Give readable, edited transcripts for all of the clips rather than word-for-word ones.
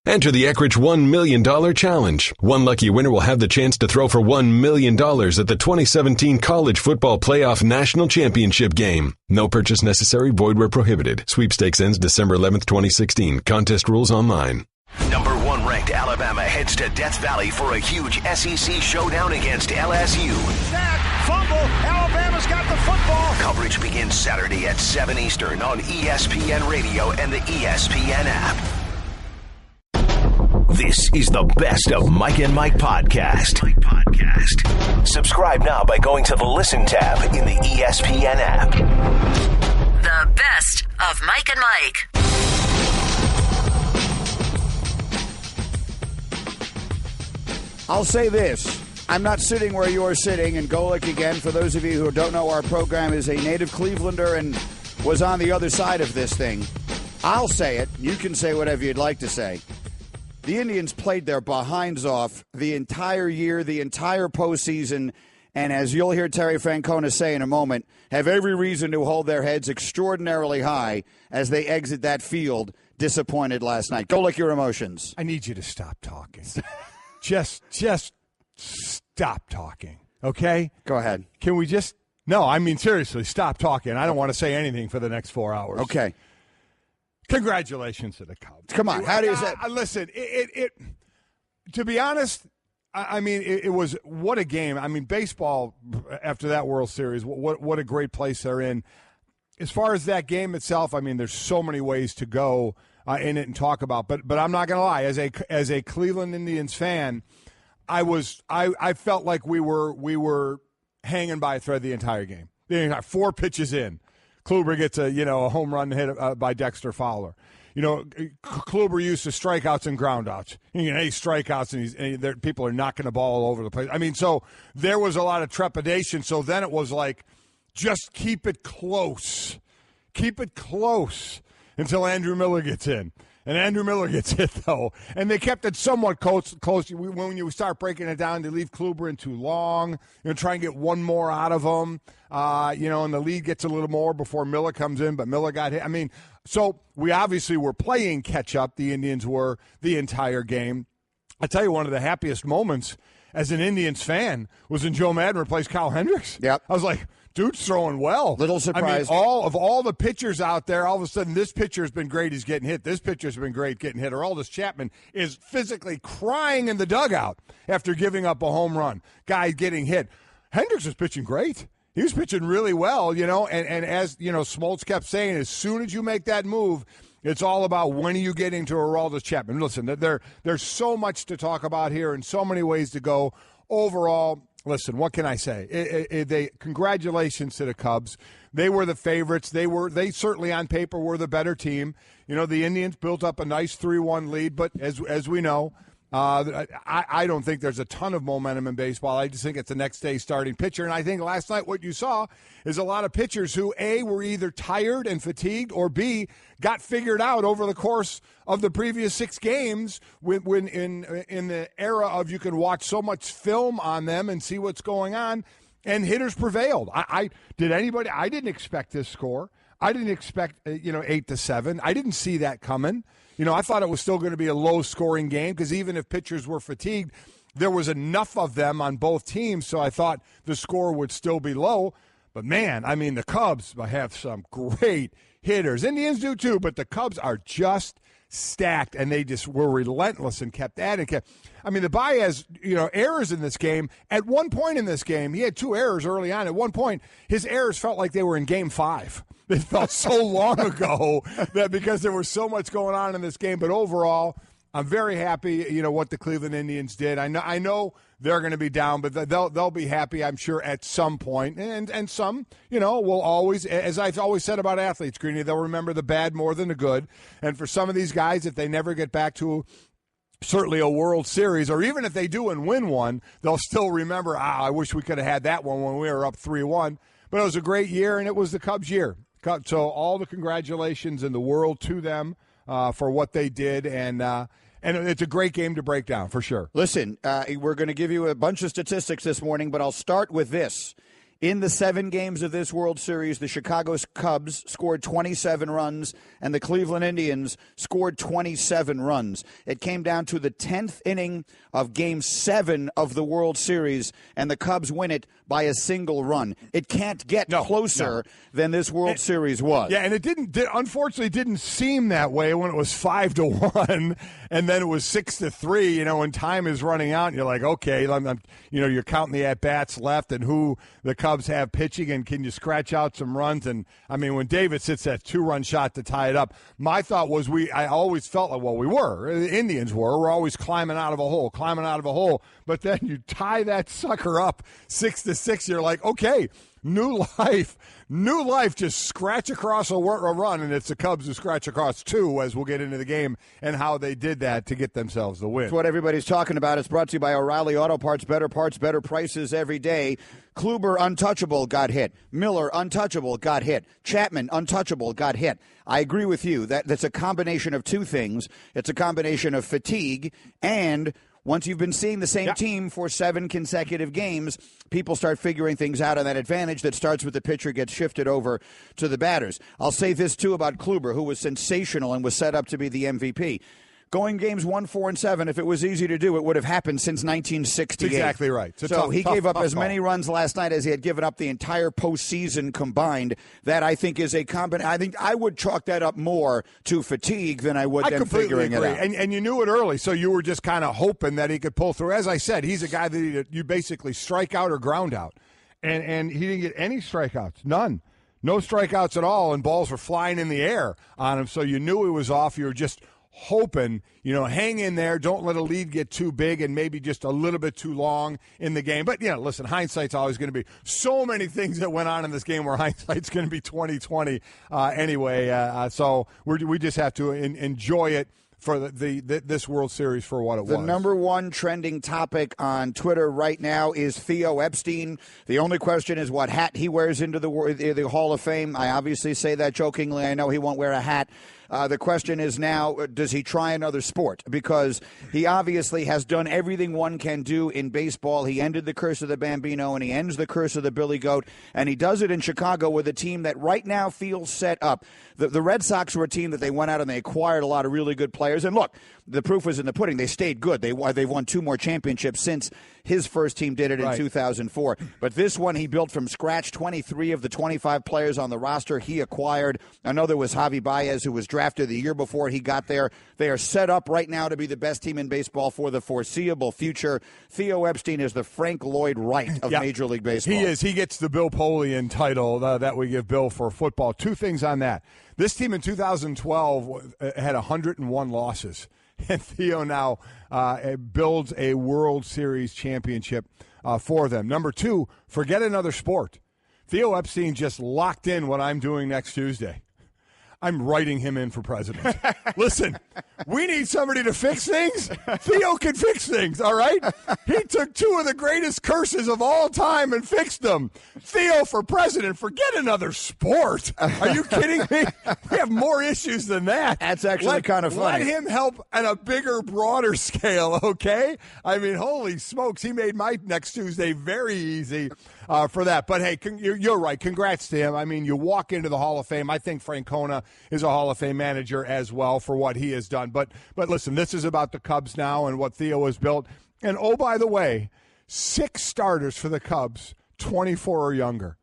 Enter the Eckrich $1 million challenge. One lucky winner will have the chance to throw for $1 million at the 2017 College Football Playoff National Championship game. No purchase necessary. Void where prohibited. Sweepstakes ends December 11th, 2016. Contest rules online. Number 1 ranked Alabama heads to Death Valley for a huge SEC showdown against LSU. Snap, fumble, Alabama's got the football. Coverage begins Saturday at 7 Eastern on ESPN Radio and the ESPN app. This is the Best of Mike and Mike podcast. Subscribe now by going to the Listen tab in the ESPN app. The Best of Mike and Mike. I'll say this. I'm not sitting where you're sitting, and Golick, again, for those of you who don't know, our program is a native Clevelander and was on the other side of this thing. I'll say it. You can say whatever you'd like to say. The Indians played their behinds off the entire year, the entire postseason, and as you'll hear Terry Francona say in a moment, have every reason to hold their heads extraordinarily high as they exit that field disappointed last night. Golick, your emotions. I need you to stop talking. Just stop talking, okay? Go ahead. Can we just – no, I mean, seriously, stop talking. I don't want to say anything for the next 4 hours. Okay. Congratulations to the Cubs. Come on. How do you say – listen, it to be honest, I mean, it was – what a game. I mean, baseball, after that World Series, what a great place they're in. As far as that game itself, I mean, there's so many ways to go in it and talk about. But I'm not going to lie. As a Cleveland Indians fan, I felt like we were hanging by a thread the entire game. 4 pitches in, Kluber gets a home run hit by Dexter Fowler. Kluber used to strikeouts and groundouts. 8 strikeouts, and people are knocking the ball all over the place. I mean, so there was a lot of trepidation. So then it was like, just keep it close. Keep it close until Andrew Miller gets in. And Andrew Miller gets hit, though. And they kept it somewhat close. When you start breaking it down, they leave Kluber in too long. Try and get one more out of him. And the lead gets a little more before Miller comes in, but Miller got hit. I mean, so we obviously were playing catch-up. The Indians were the entire game. I tell you, one of the happiest moments as an Indians fan was when Joe Madden replaced Kyle Hendricks. Yep. I was like, dude's throwing well. Little surprised. I mean, all the pitchers out there, all of a sudden, this pitcher's been great, he's getting hit. This pitcher's been great, getting hit. Or Aroldis Chapman is physically crying in the dugout after giving up a home run. Guy getting hit. Hendricks was pitching great. He was pitching really well, and as, Smoltz kept saying, as soon as you make that move, it's all about when are you getting to Aroldis Chapman. Listen, there's so much to talk about here and so many ways to go. Overall, listen, what can I say? Congratulations to the Cubs. They were the favorites. They certainly on paper were the better team. The Indians built up a nice 3-1 lead, but as we know, I don't think there's a ton of momentum in baseball. I just think it's the next day starting pitcher. And I think last night what you saw is a lot of pitchers who, A, were either tired and fatigued, or B, got figured out over the course of the previous 6 games when in the era of you can watch so much film on them and see what's going on, and hitters prevailed. I didn't expect this score. I didn't expect 8-7. I didn't see that coming. I thought it was still going to be a low-scoring game because even if pitchers were fatigued, there was enough of them on both teams, so I thought the score would still be low. But, man, I mean, the Cubs have some great hitters. Indians do too, but the Cubs are just stacked, and they just were relentless and kept adding. I mean, the Baez, errors in this game. At one point in this game, he had 2 errors early on. At one point, his errors felt like they were in Game 5. It felt so long ago that because there was so much going on in this game. But overall, I'm very happy, what the Cleveland Indians did. I know they're going to be down, but they'll be happy, I'm sure, at some point. And some, will always, as I've always said about athletes, Greeny, they'll remember the bad more than the good. And for some of these guys, if they never get back to certainly a World Series, or even if they do and win one, they'll still remember, I wish we could have had that one when we were up 3-1. But it was a great year, and it was the Cubs' year. So all the congratulations in the world to them for what they did, and it's a great game to break down, for sure. Listen, we're going to give you a bunch of statistics this morning, but I'll start with this. In the 7 games of this World Series, the Chicago Cubs scored 27 runs, and the Cleveland Indians scored 27 runs. It came down to the 10th inning of Game 7 of the World Series, and the Cubs win it by a single run. It can't get closer than this World Series was. Yeah, and it unfortunately didn't seem that way when it was 5-1, and then it was 6-3. You know, when time is running out, and you're like, okay, you're counting the at bats left and who the Cubs have pitching, and can you scratch out some runs? And I mean, when David hits that 2-run shot to tie it up, my thought was I always felt like, the Indians we're always climbing out of a hole, but then you tie that sucker up 6-6. You're like, okay, new life, just scratch across a run, and it's the Cubs who scratch across 2, as we'll get into the game and how they did that to get themselves the win. That's what everybody's talking about. It's brought to you by O'Reilly Auto Parts, better prices every day. Kluber, untouchable, got hit. Miller, untouchable, got hit. Chapman, untouchable, got hit. I agree with you. That's a combination of 2 things. It's a combination of fatigue, and once you've been seeing the same team for 7 consecutive games, people start figuring things out on that advantage that starts with the pitcher gets shifted over to the batters. I'll say this, too, about Kluber, who was sensational and was set up to be the MVP. Going games 1, 4, and 7, if it was easy to do, it would have happened since 1968. Exactly right. So he gave up as many runs last night as he had given up the entire postseason combined. That, I think, is a combination. I think I would chalk that up more to fatigue than I would them figuring it out. And you knew it early, so you were just kind of hoping that he could pull through. As I said, he's a guy that you basically strike out or ground out. And he didn't get any strikeouts, none. No strikeouts at all, and balls were flying in the air on him, so you knew he was off. You were just hoping, hang in there, don't let a lead get too big and maybe just a little bit too long in the game. But, listen, hindsight's always going to be so many things that went on in this game where hindsight's going to be 20/20 anyway. So we just have to enjoy it for this World Series for what it was. The number 1 trending topic on Twitter right now is Theo Epstein. The only question is what hat he wears into the Hall of Fame. I obviously say that jokingly. I know he won't wear a hat. The question is now, does he try another sport? Because he obviously has done everything one can do in baseball. He ended the curse of the Bambino, and he ends the curse of the Billy Goat, and he does it in Chicago with a team that right now feels set up. The Red Sox were a team that they went out and they acquired a lot of really good players. And look, the proof was in the pudding. They stayed good. They've won 2 more championships since his first team did it in 2004. But this one he built from scratch. 23 of the 25 players on the roster he acquired. Another was Javi Baez, who was drafted the year before he got there. They are set up right now to be the best team in baseball for the foreseeable future. Theo Epstein is the Frank Lloyd Wright of Major League Baseball. He is. He gets the Bill Polian title that we give Bill for football. 2 things on that. This team in 2012 had 101 losses. And Theo now builds a World Series championship for them. Number 2, forget another sport. Theo Epstein just locked in what I'm doing next Tuesday. I'm writing him in for president. Listen, we need somebody to fix things. Theo can fix things, all right? He took 2 of the greatest curses of all time and fixed them. Theo for president. Forget another sport. Are you kidding me? We have more issues than that. That's actually kind of funny. Let him help at a bigger, broader scale, okay? I mean, holy smokes, he made my next Tuesday very easy for that. But, hey, you're right. Congrats to him. I mean, you walk into the Hall of Fame. I think Francona is a Hall of Fame manager as well for what he has done. But listen, this is about the Cubs now and what Theo has built. And, oh, by the way, 6 starters for the Cubs, 24 or younger.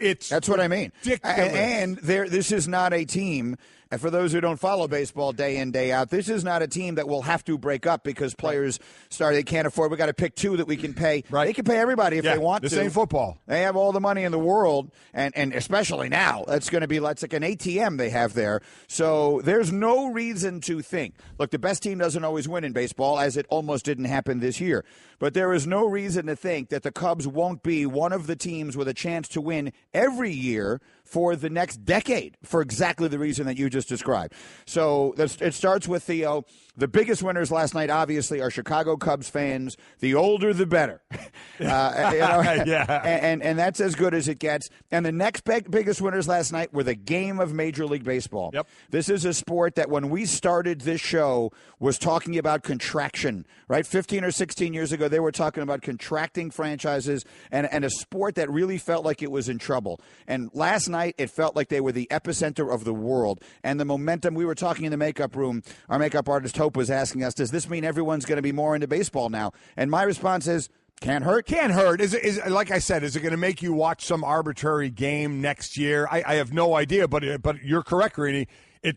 That's what I mean. Ridiculous. And this is not a team, and for those who don't follow baseball day in, day out, this is not a team that will have to break up because players they can't afford. We got to pick 2 that we can pay. Right. They can pay everybody if they want to. This ain't football. They have all the money in the world, and especially now, that's going to be like an ATM they have there. So there's no reason to think. Look, the best team doesn't always win in baseball, as it almost didn't happen this year. But there is no reason to think that the Cubs won't be one of the teams with a chance to win every year for the next decade for exactly the reason that you just described. So it starts with Theo. The biggest winners last night, obviously, are Chicago Cubs fans. The older, the better. Yeah. And that's as good as it gets. And the next biggest winners last night were the game of Major League Baseball. Yep. This is a sport that when we started this show was talking about contraction, right? 15 or 16 years ago, they were talking about contracting franchises and a sport that really felt like it was in trouble. And last night, it felt like they were the epicenter of the world. And the momentum, we were talking in the makeup room, our makeup artist Hope was asking us, does this mean everyone's going to be more into baseball now? And my response is, can't hurt. Can't hurt. Is like I said, is it going to make you watch some arbitrary game next year? I have no idea, but you're correct, Greeny.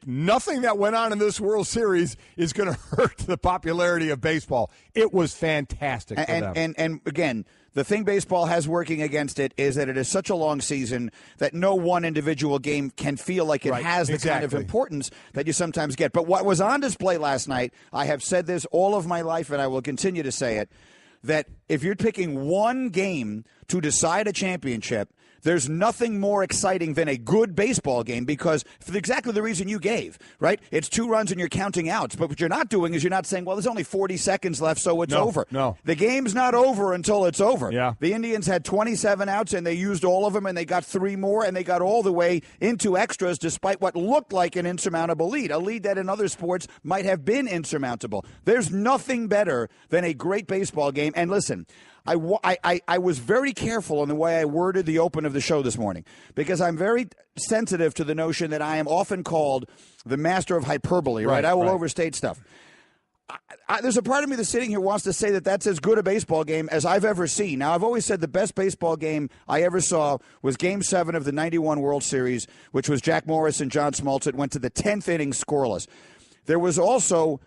Nothing that went on in this World Series is going to hurt the popularity of baseball. It was fantastic for them. And again, the thing baseball has working against it is that it is such a long season that no one individual game can feel like it has the kind of importance that you sometimes get. But what was on display last night, I have said this all of my life, and I will continue to say it, that if you're picking one game to decide a championship, there's nothing more exciting than a good baseball game because for exactly the reason you gave, right? It's 2 runs and you're counting outs. But what you're not doing is you're not saying, well, there's only 40 seconds left, so it's over. No. The game's not over until it's over. Yeah. The Indians had 27 outs and they used all of them and they got 3 more and they got all the way into extras despite what looked like an insurmountable lead, a lead that in other sports might have been insurmountable. There's nothing better than a great baseball game. And listen, I was very careful in the way I worded the open of the show this morning because I'm very sensitive to the notion that I am often called the master of hyperbole, right? I will overstate stuff. There's a part of me that's sitting here wants to say that that's as good a baseball game as I've ever seen. Now, I've always said the best baseball game I ever saw was Game 7 of the 91 World Series, which was Jack Morris and John Smoltz. It went to the 10th inning scoreless. There was also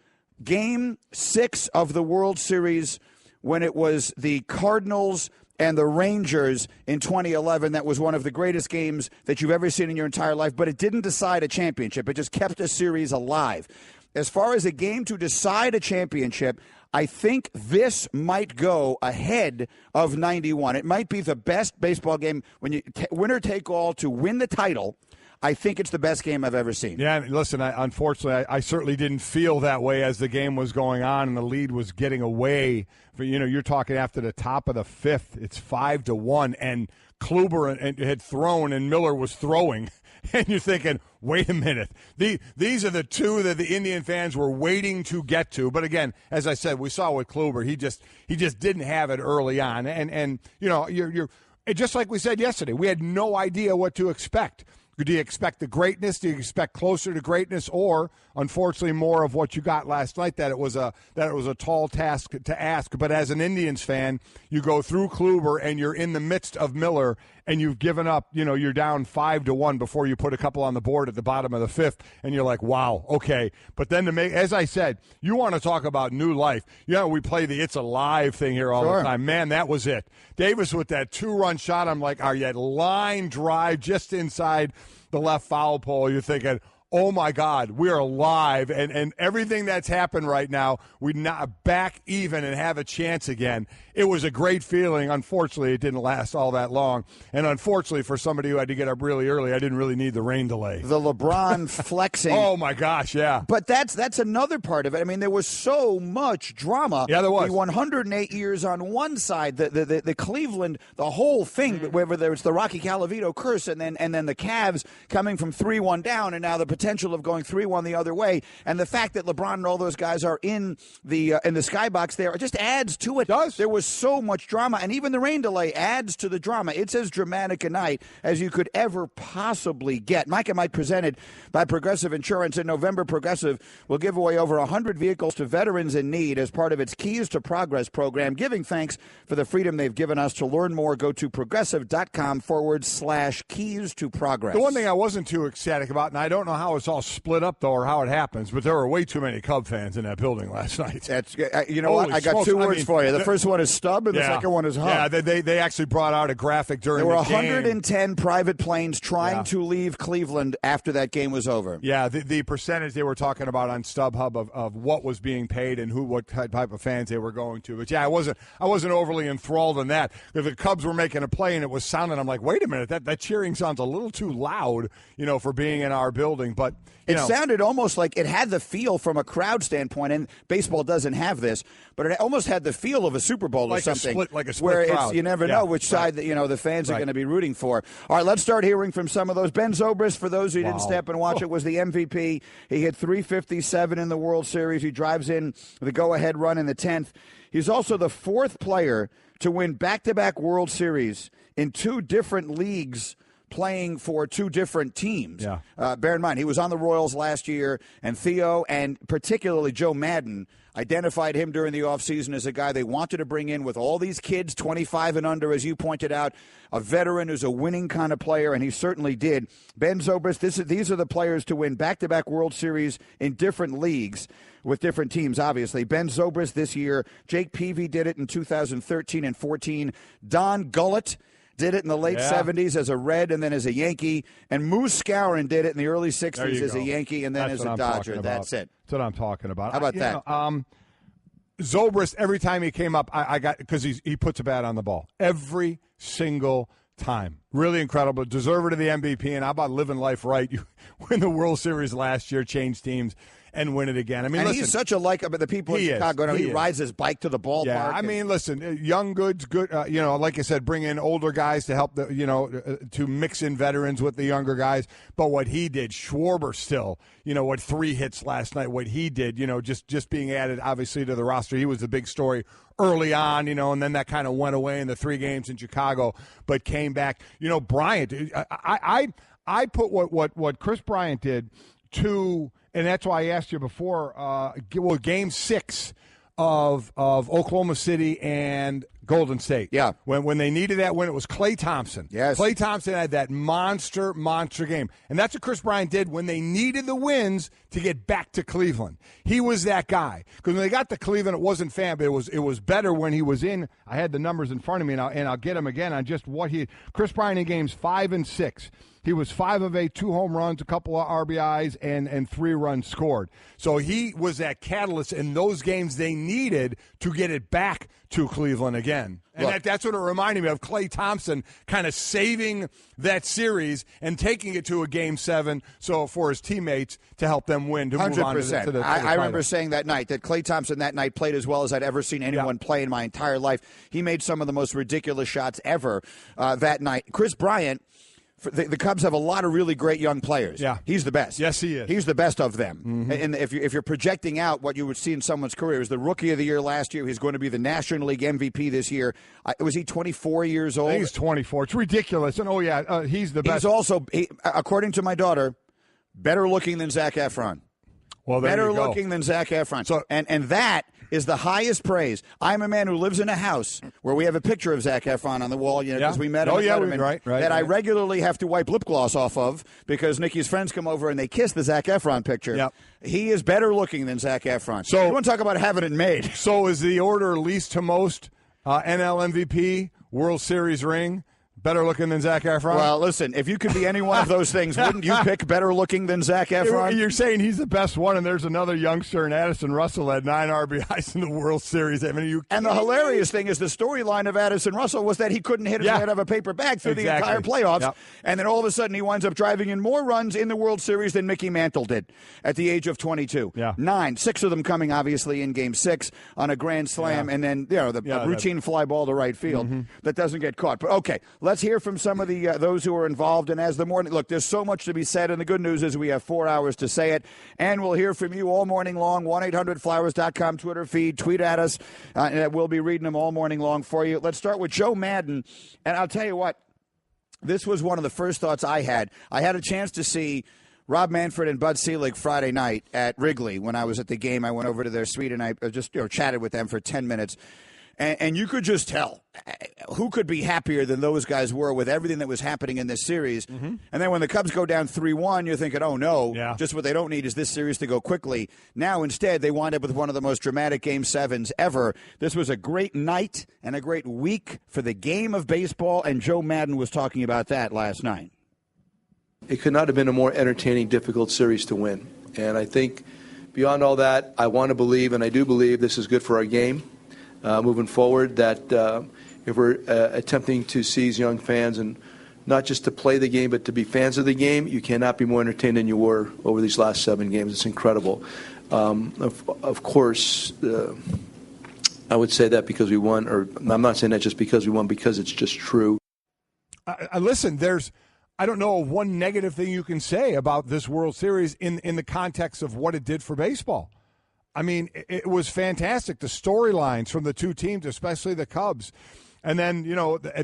Game 6 of the World Series when it was the Cardinals and the Rangers in 2011. That was one of the greatest games that you've ever seen in your entire life, but it didn't decide a championship. It just kept a series alive. As far as a game to decide a championship, I think this might go ahead of 91. It might be the best baseball game when you winner take all to win the title. I think it's the best game I've ever seen. Yeah, listen, unfortunately, I certainly didn't feel that way as the game was going on and the lead was getting away. But, you're talking after the top of the 5th, it's 5-1, and Kluber had thrown and Miller was throwing. And you're thinking, wait a minute. These are the two that the Indian fans were waiting to get to. But again, as I said, we saw with Kluber, he just didn't have it early on. And you're just like we said yesterday, we had no idea what to expect. Do you expect the greatness? Do you expect closer to greatness, or unfortunately more of what you got last night? That it was a tall task to ask. But as an Indians fan, you go through Kluber and you're in the midst of Miller, and you've given up. You're down 5-1 before you put a couple on the board at the bottom of the 5th, and you're like, wow, okay. But then as I said, you want to talk about new life. We play the "It's Alive" thing here all the time. Man, that was it. Davis with that 2-run shot. I'm like, are you line drive just inside the left foul pole? You're thinking, oh, my God, we're alive. And everything that's happened right now, we're not back even and have a chance again. It was a great feeling. Unfortunately, it didn't last all that long. And unfortunately, for somebody who had to get up really early, I didn't really need the rain delay. The LeBron flexing. Oh, my gosh, yeah. But that's another part of it. I mean, there was so much drama. Yeah, there was. The 108 years on one side, the Cleveland, the whole thing, whether it's the Rocky Calavito curse and then the Cavs coming from 3-1 down and now the potential of going 3-1 the other way, and the fact that LeBron and all those guys are in the skybox there, it just adds to it. It does. There was so much drama, and even the rain delay adds to the drama. It's as dramatic a night as you could ever possibly get. Mike and Mike presented by Progressive Insurance. In November, Progressive will give away over 100 vehicles to veterans in need as part of its Keys to Progress program, giving thanks for the freedom they've given us. To learn more, go to progressive.com/keys to progress. The one thing I wasn't too ecstatic about, and I don't know how how it's all split up, though, or how it happens, but there were way too many Cub fans in that building last night. That's you know what? I got two words for you. The first one is stub, and the second one is hub. Yeah, they actually brought out a graphic during the game. There were 110 private planes trying to leave Cleveland after that game was over. Yeah, the percentage they were talking about on StubHub of what was being paid and what type of fans they were going to. But yeah, I wasn't overly enthralled in that. If the Cubs were making a play and it was sounding, I'm like, wait a minute, that cheering sounds a little too loud, for being in our building. But it sounded almost like it had the feel from a crowd standpoint, and baseball doesn't have this, but it almost had the feel of a Super Bowl like or something. Like a split where crowd. You never know which side the fans are going to be rooting for. All right, let's start hearing from some of those. Ben Zobrist, for those who didn't step and watch it, was the MVP. He hit .357 in the World Series. He drives in the go-ahead run in the 10th. He's also the fourth player to win back-to-back World Series in two different leagues, playing for two different teams. Yeah. Bear in mind, he was on the Royals last year, and Theo and particularly Joe Madden identified him during the offseason as a guy they wanted to bring in with all these kids, 25 and under, as you pointed out, a veteran who's a winning kind of player, and he certainly did. Ben Zobrist, these are the players to win back-to-back World Series in different leagues with different teams, obviously. Ben Zobrist this year. Jake Peavy did it in 2013 and 14. Don Gullett did it in the late 70s as a Red and then as a Yankee. And Moose Skowron did it in the early 60s as a Yankee and then as a Dodger. That's it. That's what I'm talking about. How about that? Zobrist, every time he came up, I got, because he puts a bat on the ball. Every single time. Really incredible. Deserver to the MVP. And how about living life right? You win the World Series last year, change teams, and win it again. I mean, listen, he's such a likable. The people in Chicago know he rides his bike to the ballpark. Yeah, I mean, listen, young goods, good. Like I said, bring in older guys to help to mix in veterans with the younger guys. But what he did, Schwarber still, what 3 hits last night. What he did, just being added obviously to the roster. He was the big story early on, and then that kind of went away in the 3 games in Chicago, but came back. Bryant, I put what Chris Bryant did to. And that's why I asked you before, Game 6 of Oklahoma City and Golden State. Yeah. When they needed that win, it was Klay Thompson. Yes. Klay Thompson had that monster game. And that's what Chris Bryant did when they needed the wins to get back to Cleveland. He was that guy. Because when they got to Cleveland, it wasn't fan, but it was better when he was in. I had the numbers in front of me, and I'll get them again on just what Chris Bryant in games 5 and 6. He was 5 of 8, 2 home runs, a couple of RBIs, and 3 runs scored. So he was that catalyst in those games they needed to get it back to Cleveland again. And that's what it reminded me of, Klay Thompson kind of saving that series and taking it to a Game 7 so for his teammates to help them win, to 100%. Move on to the I remember saying that night that Klay Thompson that night played as well as I'd ever seen anyone play in my entire life. He made some of the most ridiculous shots ever that night. Chris Bryant, the Cubs have a lot of really great young players. Yeah. He's the best. Yes, he is. He's the best of them. Mm-hmm. And if you're projecting out what you would see in someone's career, is the Rookie of the Year last year. He's going to be the National League MVP this year. Was he 24 years old? I think he's 24. It's ridiculous. And, he's the best. He's also, according to my daughter, better looking than Zac Efron. Well, better looking than Zac Efron. So, and that is the highest praise. I'm a man who lives in a house where we have a picture of Zac Efron on the wall, because we met him at Letterman, that I regularly have to wipe lip gloss off of because Nikki's friends come over and they kiss the Zac Efron picture. Yep. He is better looking than Zac Efron. So you want to talk about having it made. So is the order least to most NL MVP, World Series ring, better looking than Zac Efron? Well, listen, if you could be any one of those things, wouldn't you pick better looking than Zac Efron? You're saying he's the best one, and there's another youngster in Addison Russell had 9 RBIs in the World Series. I mean, and the hilarious thing is the storyline of Addison Russell was that he couldn't hit his head out of a paper bag through the entire playoffs. Yep. And then all of a sudden he winds up driving in more runs in the World Series than Mickey Mantle did at the age of 22. Yeah. 6 of them coming obviously in Game 6 on a grand slam, and then the routine fly ball to right field that doesn't get caught. But okay, let's hear from some of those who are involved. And as the morning, look, there's so much to be said, and the good news is we have 4 hours to say it, and we'll hear from you all morning long. 1-800-Flowers.com Twitter feed, tweet at us, and we'll be reading them all morning long for you. Let's start with Joe Madden, and I'll tell you what, this was one of the first thoughts I had. I had a chance to see Rob Manfred and Bud Selig Friday night at Wrigley when I was at the game. I went over to their suite and I just chatted with them for 10 minutes. And you could just tell who could be happier than those guys were with everything that was happening in this series. Mm-hmm. And then when the Cubs go down 3-1, you're thinking, oh, no, just what they don't need is this series to go quickly. Now, instead, they wind up with one of the most dramatic Game 7s ever. This was a great night and a great week for the game of baseball, and Joe Maddon was talking about that last night. It could not have been a more entertaining, difficult series to win. And I think beyond all that, I want to believe, and I do believe this is good for our game. Moving forward, that if we're attempting to seize young fans and not just to play the game but to be fans of the game, you cannot be more entertained than you were over these last 7 games. It's incredible. Of course, I would say that because we won, or I'm not saying that just because we won, because it's just true. Listen, I don't know one negative thing you can say about this World Series in the context of what it did for baseball. I mean, it was fantastic. The storylines from the two teams, especially the Cubs. And then,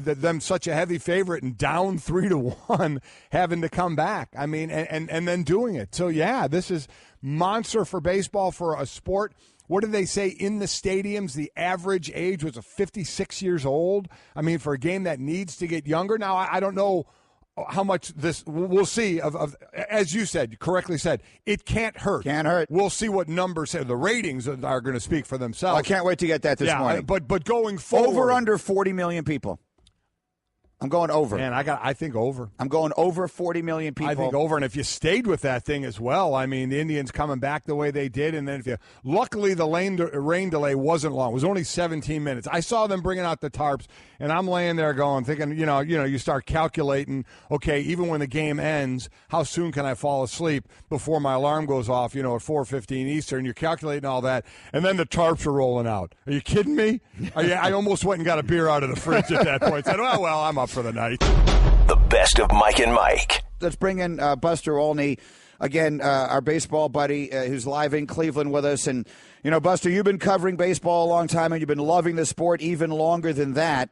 them such a heavy favorite and down 3-1, having to come back. I mean, and then doing it. So, yeah, this is monster for baseball, for a sport. What did they say in the stadiums? The average age was 56 years old. I mean, for a game that needs to get younger. Now, I don't know how much this we'll see of as you said, correctly said, it can't hurt. Can't hurt. We'll see what numbers say. The ratings are going to speak for themselves. I can't wait to get that this morning. But going forward, over under 40 million people. I'm going over. Man, I think over. I'm going over 40 million people. I think over, and if you stayed with that thing as well, I mean, the Indians coming back the way they did, and then luckily the rain delay wasn't long. It was only 17 minutes. I saw them bringing out the tarps, and I'm laying there thinking, you start calculating, okay, even when the game ends, how soon can I fall asleep before my alarm goes off, at 4:15 Eastern? You're calculating all that, and then the tarps are rolling out. Are you kidding me? I almost went and got a beer out of the fridge at that point. Said, oh, well, I'm up for the night. The best of Mike and Mike. Let's bring in Buster Olney, again, our baseball buddy who's live in Cleveland with us. And, Buster, you've been covering baseball a long time, and you've been loving the sport even longer than that.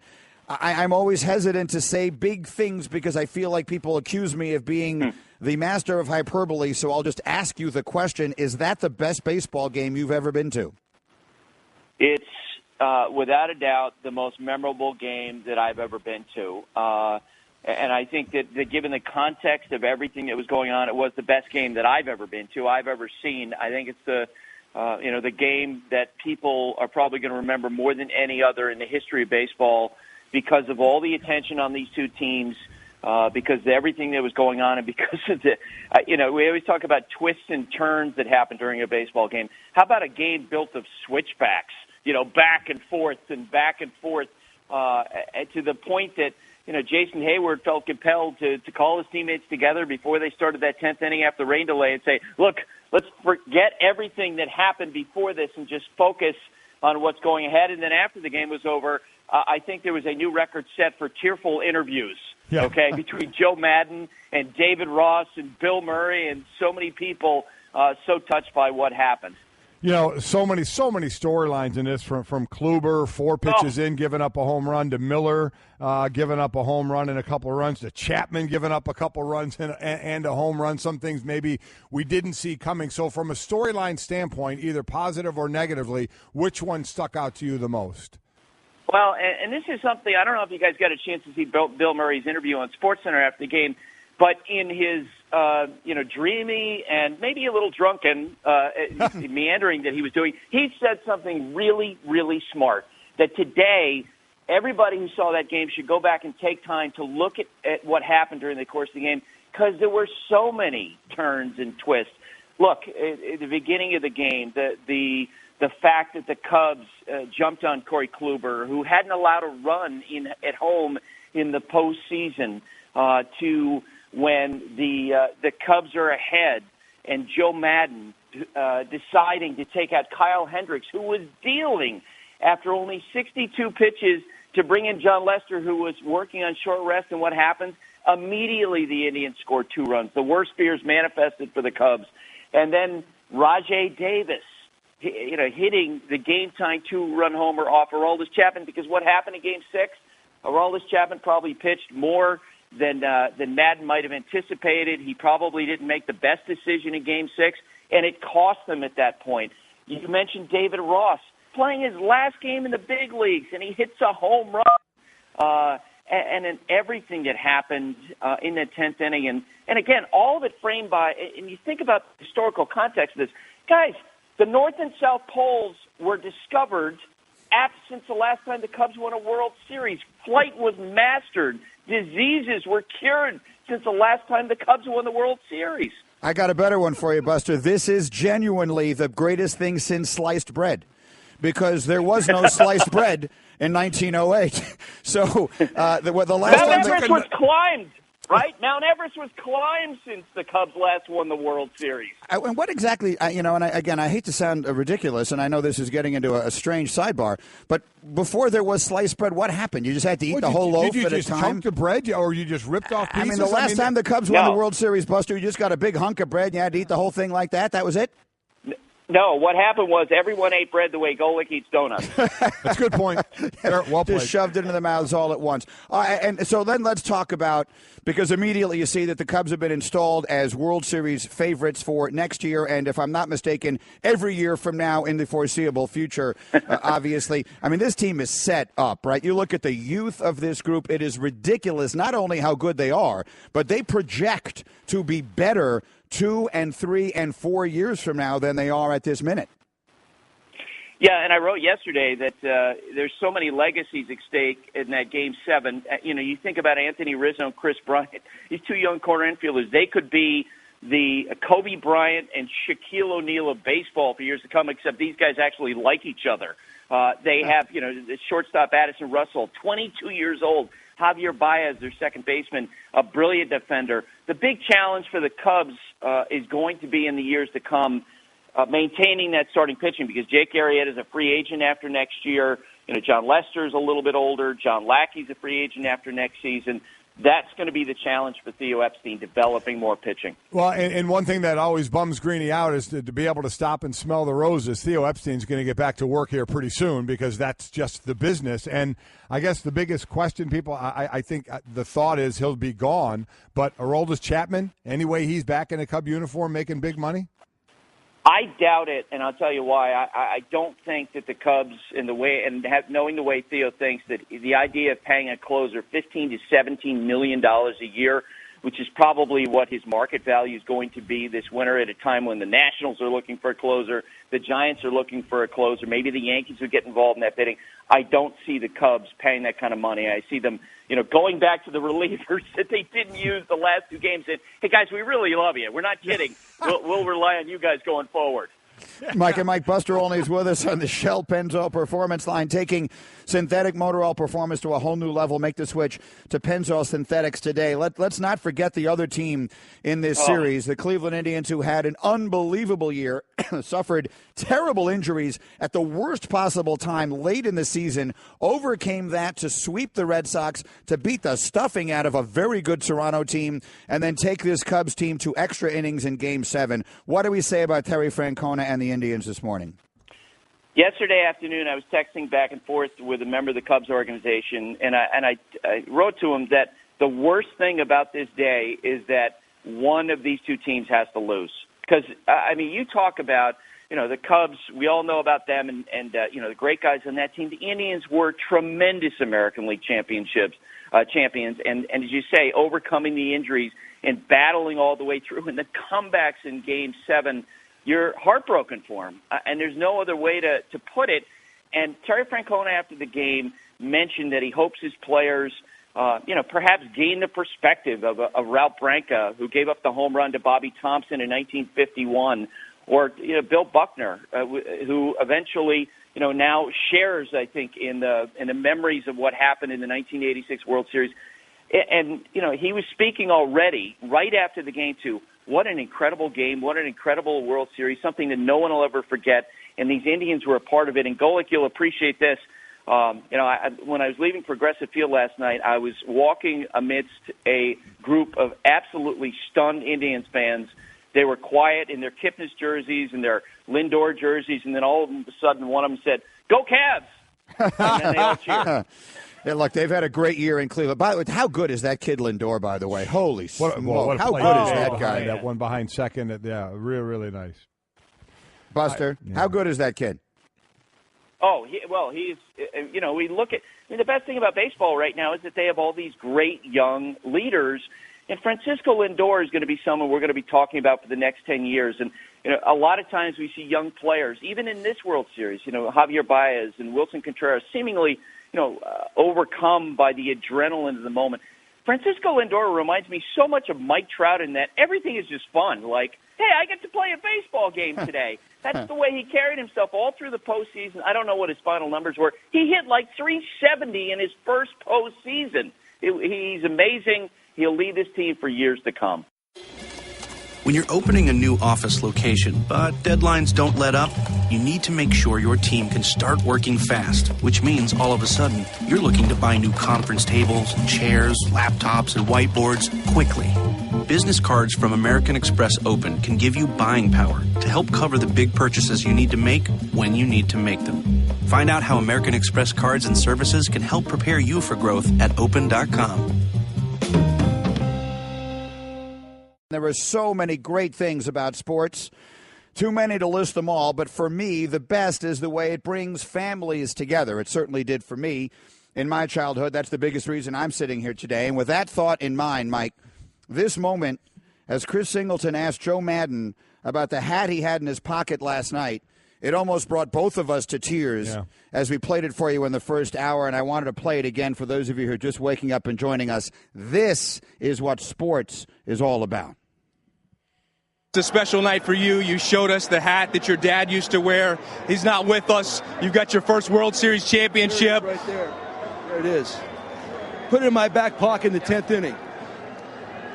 I'm always hesitant to say big things because I feel like people accuse me of being the master of hyperbole, so I'll just ask you the question, is that the best baseball game you've ever been to? It's without a doubt, the most memorable game that I've ever been to. And I think that given the context of everything that was going on, it was the best game that I've ever been to, I've ever seen. I think it's the game that people are probably going to remember more than any other in the history of baseball because of all the attention on these two teams, because of everything that was going on, and because of we always talk about twists and turns that happen during a baseball game. How about a game built of switchbacks? Back and forth to the point that, Jason Hayward felt compelled to call his teammates together before they started that 10th inning after the rain delay and say, look, let's forget everything that happened before this and just focus on what's going ahead. And then after the game was over, I think there was a new record set for tearful interviews, between Joe Maddon and David Ross and Bill Murray and so many people so touched by what happened. So many storylines in this from Kluber, 4 pitches in, giving up a home run, to Miller giving up a home run and a couple of runs, to Chapman giving up a couple of runs and a home run. Some things maybe we didn't see coming. So from a storyline standpoint, either positive or negatively, which one stuck out to you the most? Well, and this is something, I don't know if you guys got a chance to see Bill Murray's interview on SportsCenter after the game, but in his, dreamy and maybe a little drunken meandering that he was doing, he said something really, really smart, that today everybody who saw that game should go back and take time to look at what happened during the course of the game, because there were so many turns and twists. Look, at the beginning of the game, the fact that the Cubs jumped on Corey Kluber, who hadn't allowed a run at home in the postseason, to when the Cubs are ahead and Joe Maddon deciding to take out Kyle Hendricks, who was dealing after only 62 pitches, to bring in John Lester, who was working on short rest. And what happens? Immediately the Indians scored 2 runs. The worst fears manifested for the Cubs. And then Rajai Davis, hitting the game-tying 2-run homer off Aroldis Chapman, because what happened in Game 6? Aroldis Chapman probably pitched more than Maddon might have anticipated. He probably didn't make the best decision in Game 6, and it cost them at that point. You mentioned David Ross. playing his last game in the big leagues, and he hits a home run. And then everything that happened in the 10th inning. And again, all of it framed by, and you think about the historical context of this. Guys, the North and South Poles were discovered since the last time the Cubs won a World Series. Flight was mastered. Diseases were cured since the last time the Cubs won the World Series. I got a better one for you, Buster. This is genuinely the greatest thing since sliced bread, because there was no sliced bread in 1908. So the last Mount time Everest was climbed, right? Mount Everest was climbed since the Cubs last won the World Series. And what exactly, and I hate to sound ridiculous, and I know this is getting into a strange sidebar, but before there was sliced bread, what happened? You just had to eat the whole loaf at a time? Did you just chunk the bread, or you just ripped off pieces? I mean, the last time the Cubs won the World Series, Buster, you just got a big hunk of bread and you had to eat the whole thing like that? That was it? No, what happened was everyone ate bread the way Golick eats donuts. That's a good point. Well played. Just shoved it into the mouths all at once. And so then let's talk about, because immediately you see that the Cubs have been installed as World Series favorites for next year, and if I'm not mistaken, every year from now in the foreseeable future, obviously. I mean, this team is set up, right? You look at the youth of this group, it is ridiculous not only how good they are, but they project to be better 2 and 3 and 4 years from now than they are at this minute. Yeah, and I wrote yesterday that there's so many legacies at stake in that Game 7. You think about Anthony Rizzo and Chris Bryant. These two young corner infielders, they could be the Kobe Bryant and Shaquille O'Neal of baseball for years to come, except these guys actually like each other. They have, the shortstop Addison Russell, 22 years old. Javier Baez, their second baseman, a brilliant defender. The big challenge for the Cubs is going to be in the years to come maintaining that starting pitching, because Jake Arrieta is a free agent after next year. John Lester's a little bit older. John Lackey's a free agent after next season. That's going to be the challenge for Theo Epstein, developing more pitching. Well, and one thing that always bums Greeny out is to be able to stop and smell the roses. Theo Epstein's going to get back to work here pretty soon, because that's just the business. And I guess the biggest question, people, I think the thought is he'll be gone. But Aroldis Chapman, anyway, he's back in a Cub uniform making big money? I doubt it, and I'll tell you why. I don't think that the Cubs, knowing the way Theo thinks, that the idea of paying a closer $15 to $17 million a year, which is probably what his market value is going to be this winter at a time when the Nationals are looking for a closer, the Giants are looking for a closer, maybe the Yankees would get involved in that bidding. I don't see the Cubs paying that kind of money. I see them, going back to the relievers that they didn't use the last two games. And, hey, guys, we really love you. We're not kidding. We'll rely on you guys going forward. Mike and Mike, Buster Olney is with us on the Shell Pennzoil Performance Line, taking synthetic motor oil performance to a whole new level. Make the switch to Pennzoil Synthetics today. Let's not forget the other team in this series, the Cleveland Indians, who had an unbelievable year, suffered terrible injuries at the worst possible time late in the season, overcame that to sweep the Red Sox, to beat the stuffing out of a very good Toronto team, and then take this Cubs team to extra innings in Game 7. What do we say about Terry Francona and the Indians this morning? Yesterday afternoon, I was texting back and forth with a member of the Cubs organization, and I wrote to him that the worst thing about this day is that one of these two teams has to lose. Because, you talk about, the Cubs, we all know about them, and the great guys on that team. The Indians were tremendous American League champions, and as you say, overcoming the injuries and battling all the way through, and the comebacks in Game 7, you're heartbroken for him, and there's no other way to put it. And Terry Francona, after the game, mentioned that he hopes his players, perhaps gain the perspective of Ralph Branca, who gave up the home run to Bobby Thompson in 1951, or Bill Buckner, who eventually, now shares, I think, in the memories of what happened in the 1986 World Series. And he was speaking already right after the game to what an incredible game, what an incredible World Series, something that no one will ever forget. And these Indians were a part of it. And Golick, you'll appreciate this. When I was leaving Progressive Field last night, I was walking amidst a group of absolutely stunned Indians fans. They were quiet in their Kipnis jerseys and their Lindor jerseys, and then all of a sudden one of them said, "Go Cavs!" And then they all cheered. Yeah, look, they've had a great year in Cleveland. By the way, how good is that kid Lindor, by the way? Holy smoke. How good is that guy? That one behind second. Yeah, really, really nice. Buster, how good is that kid? He's, we look at, the best thing about baseball right now is that they have all these great young leaders. And Francisco Lindor is going to be someone we're going to be talking about for the next 10 years. And, a lot of times we see young players, even in this World Series, Javier Baez and Wilson Contreras seemingly, overcome by the adrenaline of the moment. Francisco Lindor reminds me so much of Mike Trout in that everything is just fun. Like, hey, I get to play a baseball game today. That's the way he carried himself all through the postseason. I don't know what his final numbers were. He hit like 370 in his first postseason. He's amazing. He'll lead this team for years to come. When you're opening a new office location, but deadlines don't let up, you need to make sure your team can start working fast, which means all of a sudden you're looking to buy new conference tables, chairs, laptops, and whiteboards quickly. Business cards from American Express Open can give you buying power to help cover the big purchases you need to make when you need to make them. Find out how American Express cards and services can help prepare you for growth at open.com. There are so many great things about sports, too many to list them all, but for me, the best is the way it brings families together. It certainly did for me in my childhood. That's the biggest reason I'm sitting here today. And with that thought in mind, Mike, this moment, as Chris Singleton asked Joe Madden about the hat he had in his pocket last night, it almost brought both of us to tears as we played it for you in the first hour, and I wanted to play it again for those of you who are just waking up and joining us. This is what sports is all about. It's a special night for you. You showed us the hat that your dad used to wear. He's not with us. You've got your first World Series championship. Right there. There it is. Put it in my back pocket in the 10th inning.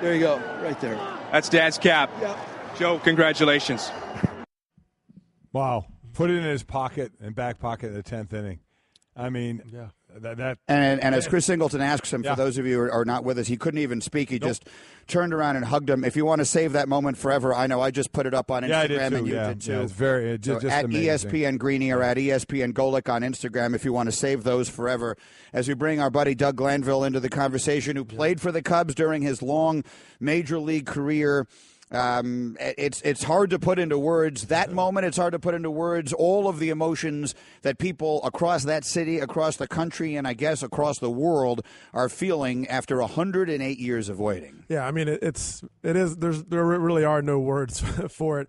There you go. Right there. That's Dad's cap. Yep. Joe, congratulations. Wow. Put it in his pocket and back pocket in the 10th inning. I mean, And as Chris Singleton asks him, for those of you who are not with us, he couldn't even speak. He just turned around and hugged him. If you want to save that moment forever, I know I just put it up on Instagram, and you did too. Yeah, it's very just at amazing. ESPN Greeny or at ESPN Golick on Instagram if you want to save those forever. As we bring our buddy Doug Glanville into the conversation, who played for the Cubs during his long major league career. It's hard to put into words. That moment, it's hard to put into words. All of the emotions that people across that city, across the country, and I guess across the world are feeling after 108 years of waiting. Yeah, I mean, it is. There really are no words for it,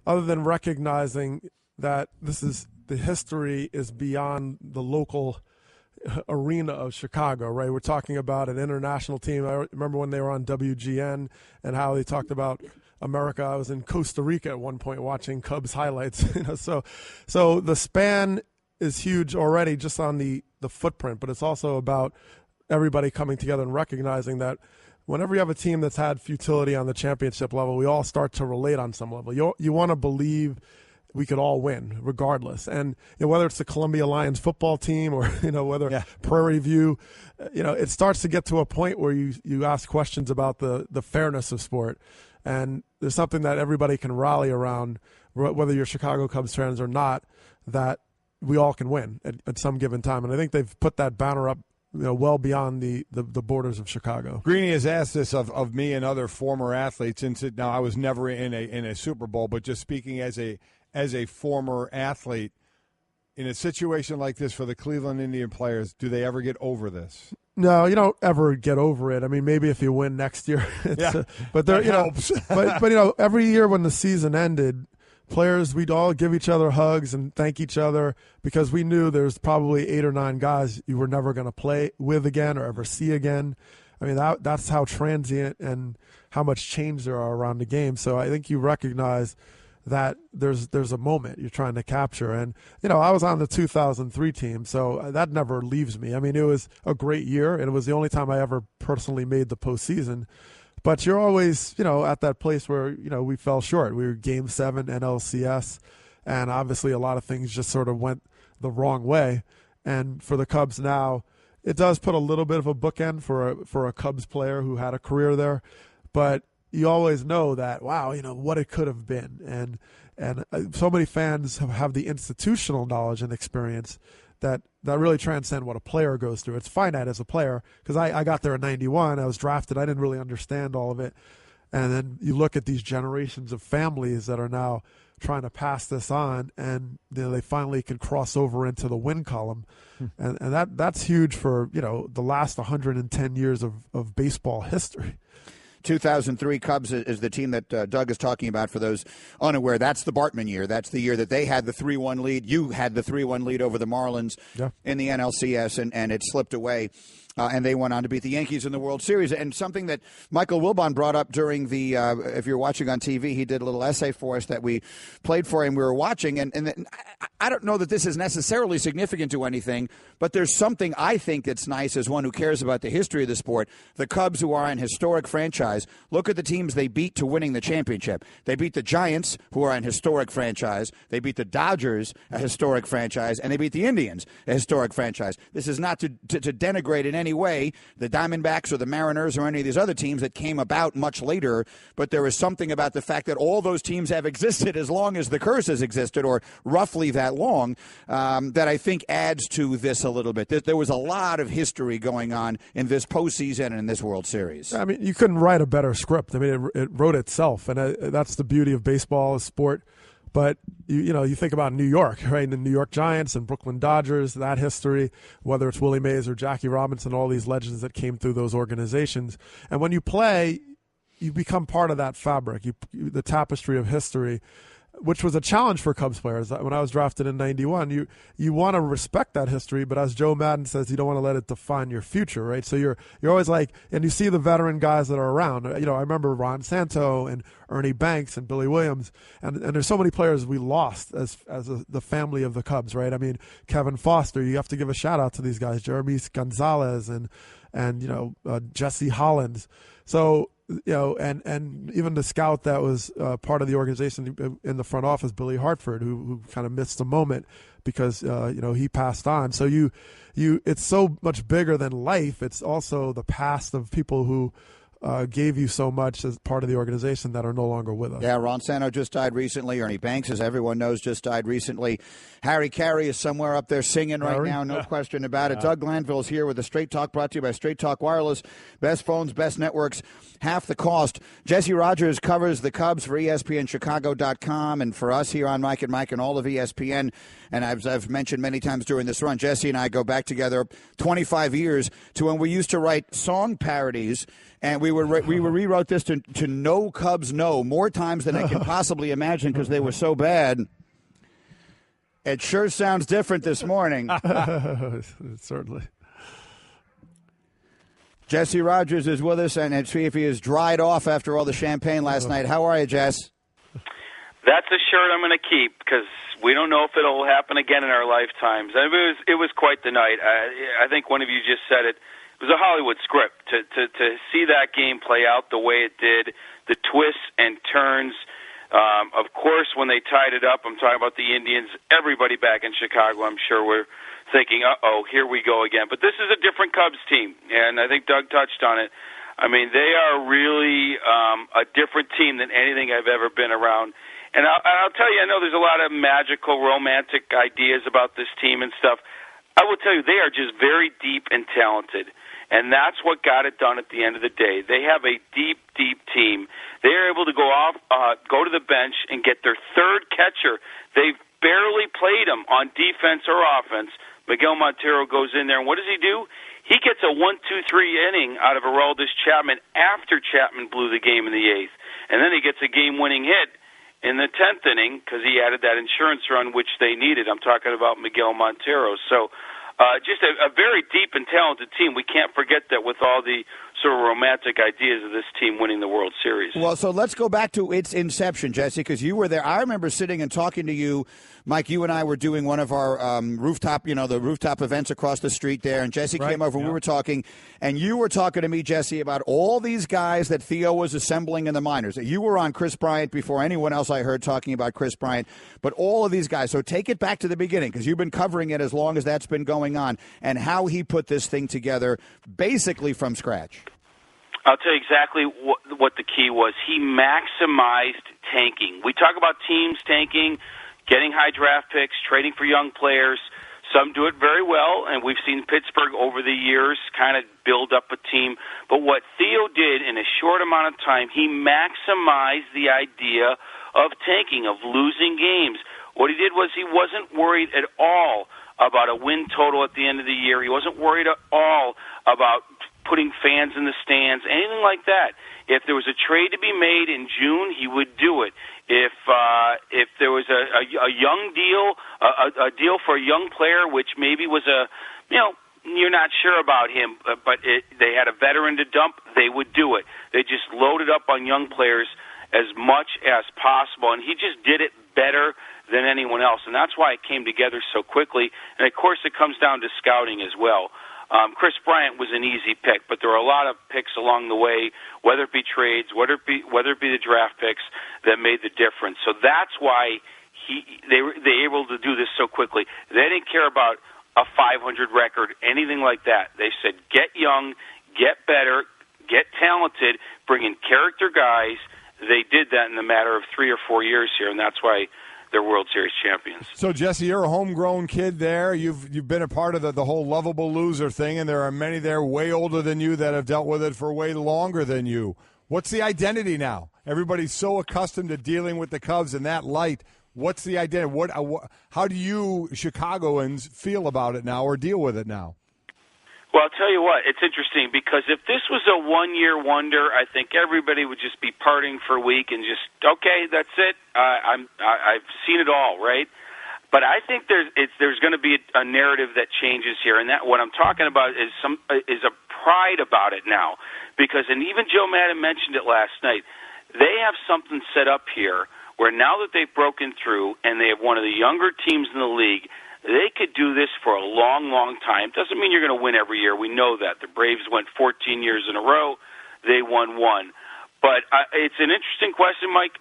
other than recognizing that the history is beyond the local arena of Chicago, right? We're talking about an international team. I remember when they were on WGN and how they talked about America. I was in Costa Rica at one point watching Cubs highlights. So the span is huge already just on the footprint, but it's also about everybody coming together and recognizing that whenever you have a team that's had futility on the championship level, we all start to relate on some level. You want to believe we could all win regardless. And whether it's the Columbia Lions football team or, whether Prairie View, it starts to get to a point where you ask questions about the fairness of sport. And there's something that everybody can rally around, whether you're Chicago Cubs fans or not, that we all can win at some given time. And I think they've put that banner up well beyond the borders of Chicago. Greeny has asked this of me and other former athletes. Now, I was never in a Super Bowl, but just speaking as a former athlete, in a situation like this for the Cleveland Indian players, do they ever get over this? No, you don't ever get over it. I mean, maybe if you win next year, but there, helps. but every year when the season ended, players, we'd all give each other hugs and thank each other because we knew there's probably 8 or 9 guys you were never going to play with again or ever see again. I mean, that's how transient and how much change there are around the game. So I think you recognize that there's a moment you're trying to capture. And, I was on the 2003 team, so that never leaves me. I mean, it was a great year, and it was the only time I ever personally made the postseason. But you're always, at that place where, we fell short. We were Game 7 NLCS, and obviously a lot of things just sort of went the wrong way. And for the Cubs now, it does put a little bit of a bookend for a Cubs player who had a career there. But you always know that, wow, what it could have been. And so many fans have the institutional knowledge and experience that really transcend what a player goes through. It's finite as a player because I got there in 91. I was drafted. I didn't really understand all of it. And then you look at these generations of families that are now trying to pass this on, and they finally can cross over into the win column. And that's huge for the last 110 years of baseball history. 2003 Cubs is the team that Doug is talking about. For those unaware, that's the Bartman year. That's the year that they had the 3-1 lead. You had the 3-1 lead over the Marlins in the NLCS, and it slipped away. And they went on to beat the Yankees in the World Series. And something that Michael Wilbon brought up during the, if you're watching on TV, he did a little essay for us that we played for him. We were watching. And I don't know that this is necessarily significant to anything, but there's something I think that's nice as one who cares about the history of the sport. The Cubs, who are an historic franchise, look at the teams they beat to winning the championship. They beat the Giants, who are an historic franchise. They beat the Dodgers, a historic franchise. And they beat the Indians, a historic franchise. This is not to denigrate in any way the Diamondbacks or the Mariners or any of these other teams that came about much later, but there is something about the fact that all those teams have existed as long as the curse has existed, or roughly that long, that I think adds to this a little bit. There was a lot of history going on in this postseason and in this World Series. I mean, you couldn't write a better script. I mean, it wrote itself, and that's the beauty of baseball, a sport. But, you think about New York, right? The New York Giants and Brooklyn Dodgers, that history, whether it's Willie Mays or Jackie Robinson, all these legends that came through those organizations. And when you play, you become part of that fabric, the tapestry of history, which was a challenge for Cubs players. When I was drafted in 91, you want to respect that history, but as Joe Madden says, you don't want to let it define your future, right? So you're always like, and you see the veteran guys that are around. I remember Ron Santo and Ernie Banks and Billy Williams, and there's so many players we lost as the family of the Cubs, right? I mean, Kevin Foster, you have to give a shout out to these guys, Jeremy Gonzalez and Jesse Hollins. So, and even the scout that was part of the organization in the front office, Billy Hartford, who kind of missed the moment because he passed on. So it's so much bigger than life. It's also the past of people who gave you so much as part of the organization that are no longer with us. Yeah, Ron Santo just died recently. Ernie Banks, as everyone knows, just died recently. Harry Carey is somewhere up there singing right now, no question about it. Doug Glanville is here with the Straight Talk, brought to you by Straight Talk Wireless. Best phones, best networks, half the cost. Jesse Rogers covers the Cubs for ESPNChicago.com and for us here on Mike and Mike and all of ESPN. And I've mentioned many times during this run, Jesse and I go back together 25 years to when we used to write song parodies. And we rewrote this to No Cubs No more times than I can possibly imagine because they were so bad. It sure sounds different this morning. Certainly. Jesse Rogers is with us, and see if he is dried off after all the champagne last night. How are you, Jess? That's a shirt I'm going to keep because we don't know if it'll happen again in our lifetimes. It was quite the night. I think one of you just said it. It was a Hollywood script to see that game play out the way it did, the twists and turns. Of course, when they tied it up, I'm talking about the Indians, everybody back in Chicago, I'm sure, were thinking, uh-oh, here we go again. But this is a different Cubs team, and I think Doug touched on it. I mean, they are really a different team than anything I've ever been around. And I'll tell you, I know there's a lot of magical, romantic ideas about this team and stuff. I will tell you, they are just very deep and talented. And that's what got it done at the end of the day. They have a deep, deep team. They are able to go to the bench and get their third catcher. They've barely played him on defense or offense. Miguel Montero goes in there, and what does he do? He gets a 1-2-3 inning out of Aroldis Chapman after Chapman blew the game in the eighth. And then he gets a game-winning hit in the 10th inning because he added that insurance run, which they needed. I'm talking about Miguel Montero. So just a very deep and talented team. We can't forget that with all the sort of romantic ideas of this team winning the World Series. Well, so let's go back to its inception, Jesse, because you were there. I remember sitting and talking to you. Mike, you and I were doing one of our rooftop, the rooftop events across the street there, and Jesse came over and we were talking, and you were talking to me, Jesse, about all these guys that Theo was assembling in the minors. You were on Chris Bryant before anyone else I heard talking about Chris Bryant, but all of these guys. So take it back to the beginning, because you've been covering it as long as that's been going on, and how he put this thing together basically from scratch. I'll tell you exactly what the key was. He maximized tanking. We talk about teams tanking, getting high draft picks, trading for young players. Some do it very well, and we've seen Pittsburgh over the years kind of build up a team. But what Theo did in a short amount of time, he maximized the idea of tanking, of losing games. What he did was he wasn't worried at all about a win total at the end of the year. He wasn't worried at all about putting fans in the stands, anything like that. If there was a trade to be made in June, he would do it. If there was a young deal, a deal for a young player, which maybe was you're not sure about him, but they had a veteran to dump, they would do it. They just loaded up on young players as much as possible, and he just did it better than anyone else, and that's why it came together so quickly. And of course, it comes down to scouting as well. Chris Bryant was an easy pick, but there were a lot of picks along the way, whether it be trades, whether it be the draft picks, that made the difference. So that's why they were able to do this so quickly. They didn't care about a 500 record, anything like that. They said, get young, get better, get talented, bring in character guys. They did that in a matter of 3 or 4 years here, and that's why they're World Series champions. So, Jesse, you're a homegrown kid there. You've been a part of the whole lovable loser thing, and there are many there way older than you that have dealt with it for way longer than you. What's the identity now? Everybody's so accustomed to dealing with the Cubs in that light. What's the identity? How do you Chicagoans feel about it now or deal with it now? Well, I'll tell you what, it's interesting because if this was a one-year wonder, I think everybody would just be partying for a week and just, okay, that's it. I've seen it all, right? But I think there's going to be a narrative that changes here, and that what I'm talking about is a pride about it now, because and even Joe Madden mentioned it last night. They have something set up here where now that they've broken through and they have one of the younger teams in the league, they could do this for a long, long time. Doesn't mean you're going to win every year. We know that. The Braves went 14 years in a row. They won one. But it's an interesting question, Mike.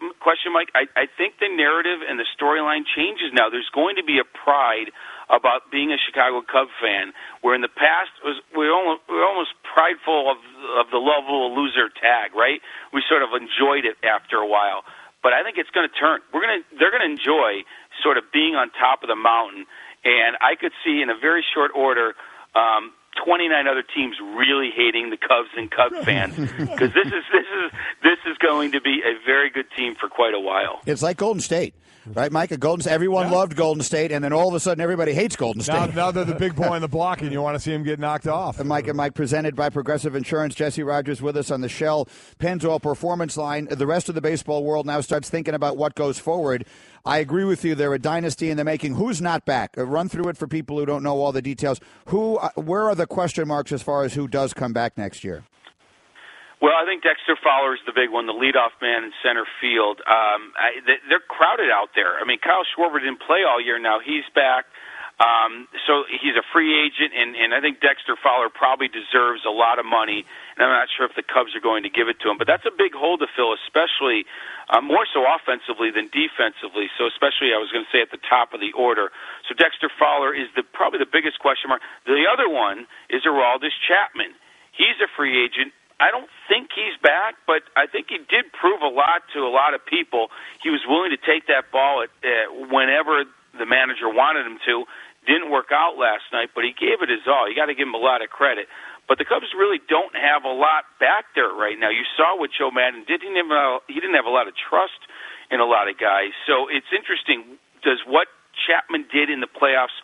I think the narrative and the storyline changes now. There's going to be a pride about being a Chicago Cub fan, where in the past we were almost prideful of the lovable loser tag, right? We sort of enjoyed it after a while. But I think it's going to turn. They're going to enjoy sort of being on top of the mountain. And I could see in a very short order 29 other teams really hating the Cubs and Cub fans because this is going to be a very good team for quite a while. It's like Golden State, right, Mike? Everyone loved Golden State, and then all of a sudden everybody hates Golden State. Now they're the big boy in the block, and you want to see him get knocked off. And Mike, presented by Progressive Insurance. Jesse Rogers with us on the Shell Pennzoil Performance Line. The rest of the baseball world now starts thinking about what goes forward. I agree with you. They're a dynasty in the making. Who's not back? Run through it for people who don't know all the details. Where are the question marks as far as who does come back next year? Well, I think Dexter Fowler is the big one, the leadoff man in center field. They're crowded out there. I mean, Kyle Schwarber didn't play all year now. He's back. So he's a free agent, and I think Dexter Fowler probably deserves a lot of money, and I'm not sure if the Cubs are going to give it to him. But that's a big hole to fill, especially more so offensively than defensively, so especially, I was going to say, at the top of the order. So Dexter Fowler is probably the biggest question mark. The other one is Aroldis Chapman. He's a free agent. I don't think he's back, but I think he did prove a lot to a lot of people. He was willing to take that ball whenever the manager wanted him to. Didn't work out last night, but he gave it his all. You got to give him a lot of credit. But the Cubs really don't have a lot back there right now. You saw what Joe Madden did. He didn't have a lot of trust in a lot of guys. So it's interesting. Does what Chapman did in the playoffs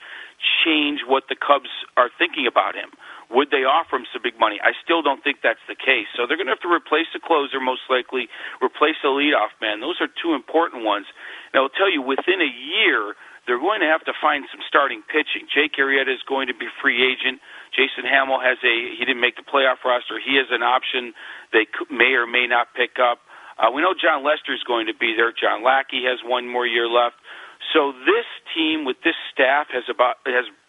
change what the Cubs are thinking about him? Would they offer him some big money? I still don't think that's the case. So they're going to have to replace the closer, most likely, replace the leadoff man. Those are two important ones. And I will tell you, within a year, they're going to have to find some starting pitching. Jake Arrieta is going to be free agent. Jason Hamill he didn't make the playoff roster. He has an option they may or may not pick up. We know John Lester is going to be there. John Lackey has one more year left. So this team with this staff has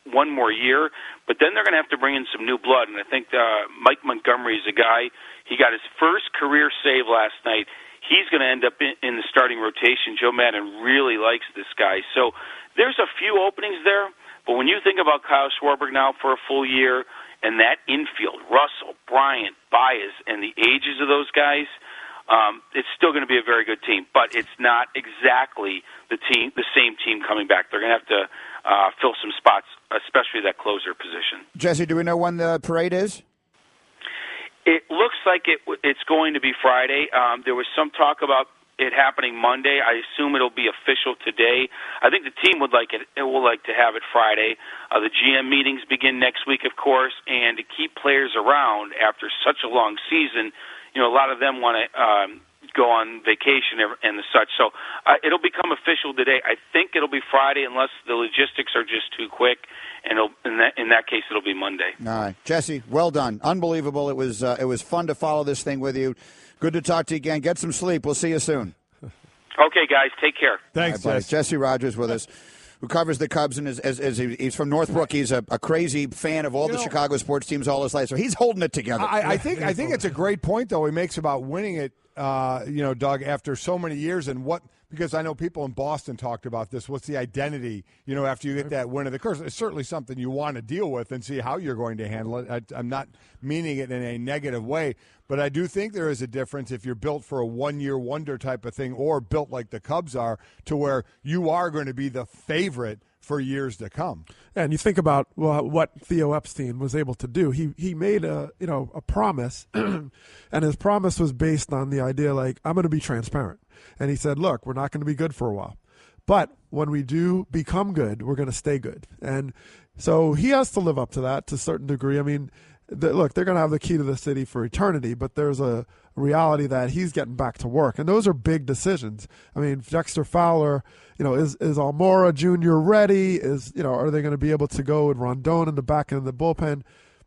one more year, but then they're going to have to bring in some new blood. And I think Mike Montgomery is a guy. He got his first career save last night. He's going to end up in the starting rotation. Joe Madden really likes this guy. So there's a few openings there, but when you think about Kyle Schwarber now for a full year and that infield, Russell, Bryant, Baez, and the ages of those guys, it's still going to be a very good team, but it's not exactly the same team coming back. They're going to have to fill some spots, especially that closer position. Jesse, do we know when the parade is? It looks like it's going to be Friday. There was some talk about it happening Monday. I assume it'll be official today. I think the team would like it. It will like to have it Friday. The GM meetings begin next week, of course, and to keep players around after such a long season, a lot of them want to go on vacation and the such. So it'll become official today. I think it'll be Friday unless the logistics are just too quick, and in that case, it'll be Monday. All right, Jesse, well done, unbelievable. It was fun to follow this thing with you. Good to talk to you again. Get some sleep. We'll see you soon. Okay, guys, take care. Thanks, right, Jesse Rogers with us, who covers the Cubs, and he's from Northbrook. He's a crazy fan of all the Chicago sports teams all his life, so he's holding it together. I think it's a great point, though, he makes about winning it, Doug, after so many years, and because I know people in Boston talked about this. What's the identity, after you get that win of the course? It's certainly something you want to deal with and see how you're going to handle it. I'm not meaning it in a negative way, but I do think there is a difference if you're built for a one-year wonder type of thing or built like the Cubs are to where you are going to be the favorite for years to come. And you think about what Theo Epstein was able to do. He made a promise, and his promise was based on the idea like, I'm going to be transparent. And he said, look, we're not going to be good for a while. But when we do become good, we're going to stay good. And so he has to live up to that to a certain degree. I mean, look, they're going to have the key to the city for eternity, but there's a reality that he's getting back to work. And those are big decisions. I mean, Dexter Fowler, is Almora Jr. ready? Are they going to be able to go with Rondon in the back end of the bullpen?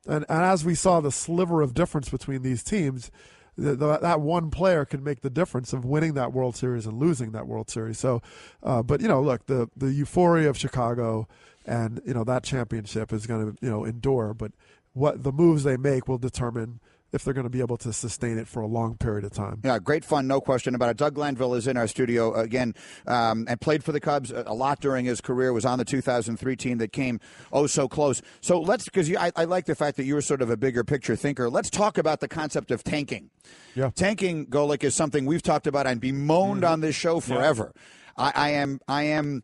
And as we saw the sliver of difference between these teams, that one player can make the difference of winning that World Series and losing that World Series. So, but look, the euphoria of Chicago and that championship is going to endure. But what the moves they make will determine if they're going to be able to sustain it for a long period of time. Yeah, great fun, no question about it. Doug Glanville is in our studio again and played for the Cubs a lot during his career, was on the 2003 team that came so close. So because I like the fact that you're sort of a bigger picture thinker. Let's talk about the concept of tanking. Yeah. Tanking, Golick, is something we've talked about and bemoaned on this show forever. Yeah. I am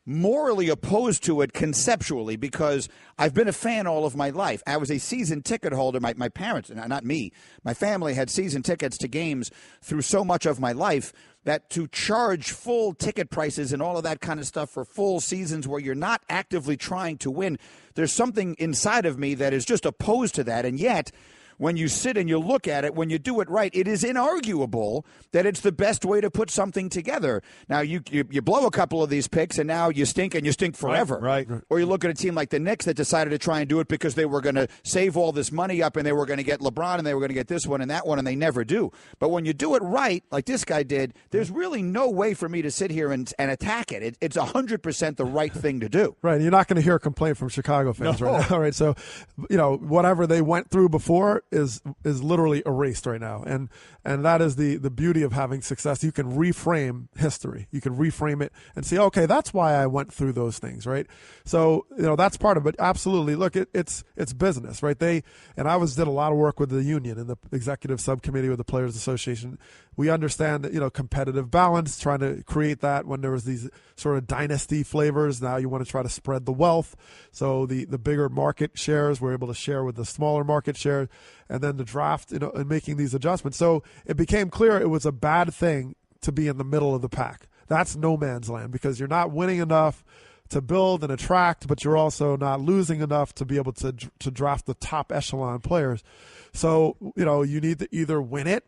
morally opposed to it conceptually because I've been a fan all of my life. I was a season ticket holder. My parents, not me, my family had season tickets to games through so much of my life that to charge full ticket prices and all of that kind of stuff for full seasons where you're not actively trying to win, there's something inside of me that is just opposed to that. And yet, when you sit and you look at it, when you do it right, it is inarguable that it's the best way to put something together. Now, you blow a couple of these picks, and now you stink, and you stink forever. Right. Or you look at a team like the Knicks that decided to try and do it because they were going to save all this money up, and they were going to get LeBron, and they were going to get this one and that one, and they never do. But when you do it right, like this guy did, there's really no way for me to sit here and attack it. It's 100% the right thing to do. Right. You're not going to hear a complaint from Chicago fans right now. All right. So, whatever they went through before is literally erased right now, and that is the beauty of having success. You can reframe history. You can reframe it and say, okay, that's why I went through those things, right? So that's part of it. Absolutely, look, it's business, right? Did a lot of work with the union and the executive subcommittee with the Players Association. We understand that competitive balance, trying to create that when there was these sort of dynasty flavors. Now you want to try to spread the wealth, so the bigger market shares we're able to share with the smaller market share, and then the draft, and making these adjustments. So it became clear it was a bad thing to be in the middle of the pack. That's no man's land because you're not winning enough to build and attract, but you're also not losing enough to be able to draft the top echelon players. So you need to either win it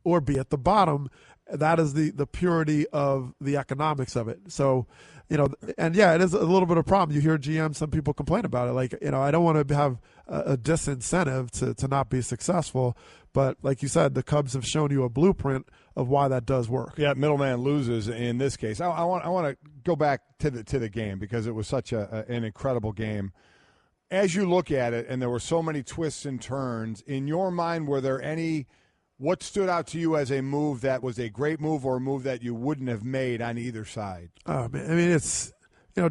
or be at the bottom. That is the purity of the economics of it. So, and yeah, it is a little bit of a problem. You hear GM, some people complain about it. Like, I don't want to have a disincentive to not be successful. But like you said, the Cubs have shown you a blueprint of why that does work. Yeah, middleman loses in this case. I want to go back to the game because it was such an incredible game. As you look at it, and there were so many twists and turns, in your mind, were there any – what stood out to you as a move that was a great move or a move that you wouldn't have made on either side? Oh, man. I mean, it's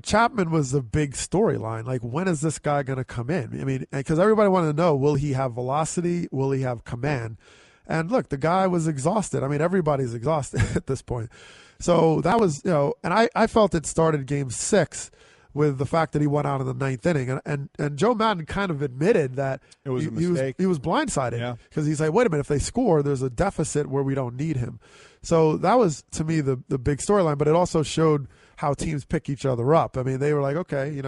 Chapman was a big storyline. Like, when is this guy going to come in? I mean, because everybody wanted to know, will he have velocity? Will he have command? And look, the guy was exhausted. I mean, everybody's exhausted at this point. So that was, and I felt it started Game 6 with the fact that he went out in the ninth inning. And Joe Madden kind of admitted that it was a mistake. He was blindsided because he's like, wait a minute, if they score, there's a deficit where we don't need him. So that was, to me, the big storyline, but it also showed how teams pick each other up. I mean, they were like, okay,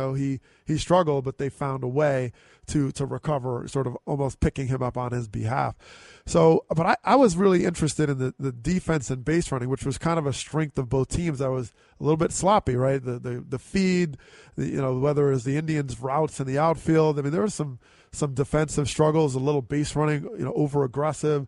he struggled, but they found a way to recover, sort of almost picking him up on his behalf. So, but I was really interested in the defense and base running, which was kind of a strength of both teams. That was a little bit sloppy, right? The feed, whether it was the Indians' routes in the outfield. I mean, there were some defensive struggles, a little base running, over aggressive.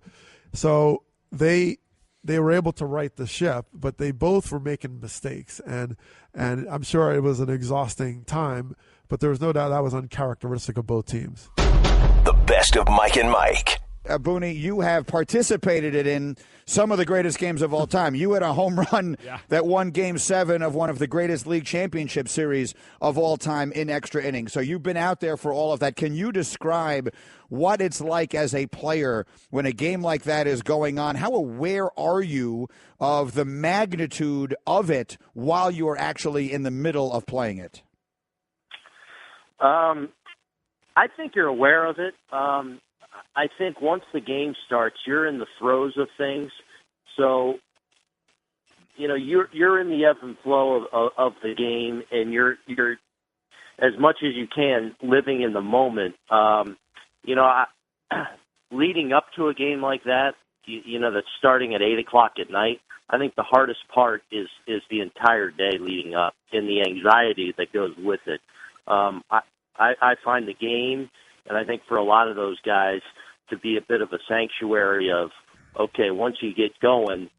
So they were able to right the ship, but they both were making mistakes, and I'm sure it was an exhausting time. But there was no doubt that was uncharacteristic of both teams. The best of Mike and Mike. Booney, you have participated in some of the greatest games of all time. You had a home run that won Game 7 of one of the greatest league championship series of all time in extra innings. So you've been out there for all of that. Can you describe what it's like as a player when a game like that is going on? How aware are you of the magnitude of it while you are actually in the middle of playing it? I think you're aware of it. I think once the game starts, you're in the throes of things. So, you're in the ebb and flow of the game, and you're as much as you can living in the moment. Leading up to a game like that, that's starting at 8:00 at night. I think the hardest part is the entire day leading up and the anxiety that goes with it. I find the game, and I think for a lot of those guys, to be a bit of a sanctuary of, okay, once you get going,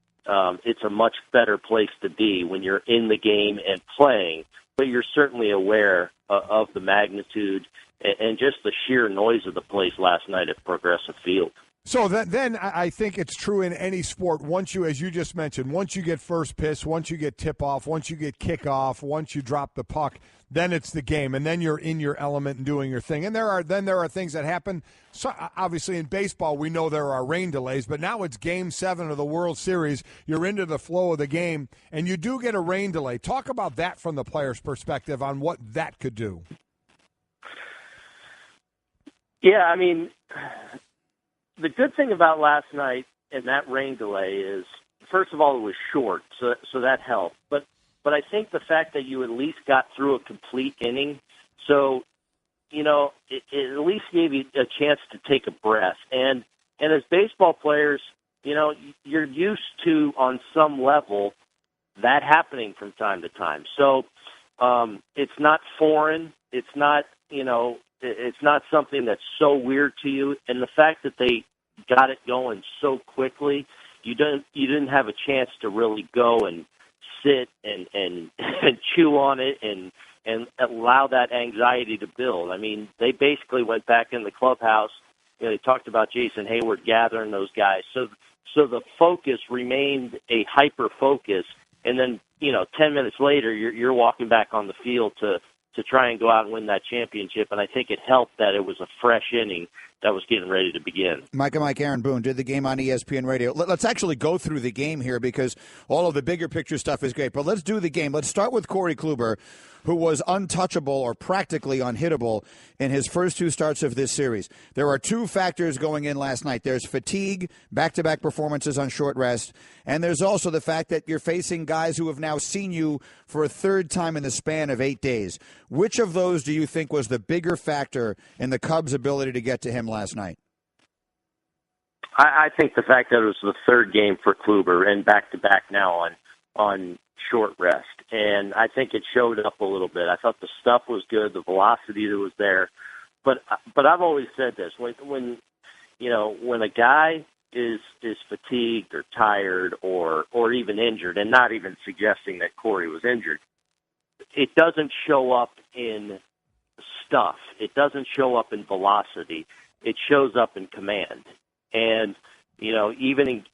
it's a much better place to be when you're in the game and playing, but you're certainly aware of the magnitude and just the sheer noise of the place last night at Progressive Field. So then I think it's true in any sport. Once you, as you just mentioned, once you get first pitch, once you get tip-off, once you get kickoff, once you drop the puck, then it's the game, and then you're in your element and doing your thing. And there are things that happen. So obviously, in baseball, we know there are rain delays, but now it's Game 7 of the World Series. You're into the flow of the game, and you do get a rain delay. Talk about that from the player's perspective on what that could do. Yeah, I mean, the good thing about last night and that rain delay is, first of all, it was short, so that helped. But I think the fact that you at least got through a complete inning, so, it at least gave you a chance to take a breath. And as baseball players, you're used to, on some level, that happening from time to time. So it's not foreign. It's not, it's not something that's so weird to you. And the fact that they got it going so quickly, you didn't have a chance to really go and sit and chew on it and allow that anxiety to build. I mean, they basically went back in the clubhouse. They talked about Jason Hayward gathering those guys. So the focus remained a hyper focus. And then, 10 minutes later, you're walking back on the field to try and go out and win that championship. And I think it helped that it was a fresh inning that was getting ready to begin. Mike, Aaron Boone did the game on ESPN Radio. Let's actually go through the game here because all of the bigger picture stuff is great. But let's do the game. Let's start with Corey Kluber, who was untouchable or practically unhittable in his first two starts of this series. There are two factors going in last night. There's fatigue, back-to-back performances on short rest, and there's also the fact that you're facing guys who have now seen you for a third time in the span of 8 days. Which of those do you think was the bigger factor in the Cubs' ability to get to him last night? I think the fact that it was the third game for Kluber and back-to-back now on short rest. And I think it showed up a little bit. I thought the stuff was good, the velocity that was there. But I've always said this, when a guy is fatigued or tired or even injured, and not even suggesting that Corey was injured, it doesn't show up in stuff. It doesn't show up in velocity. It shows up in command. And, even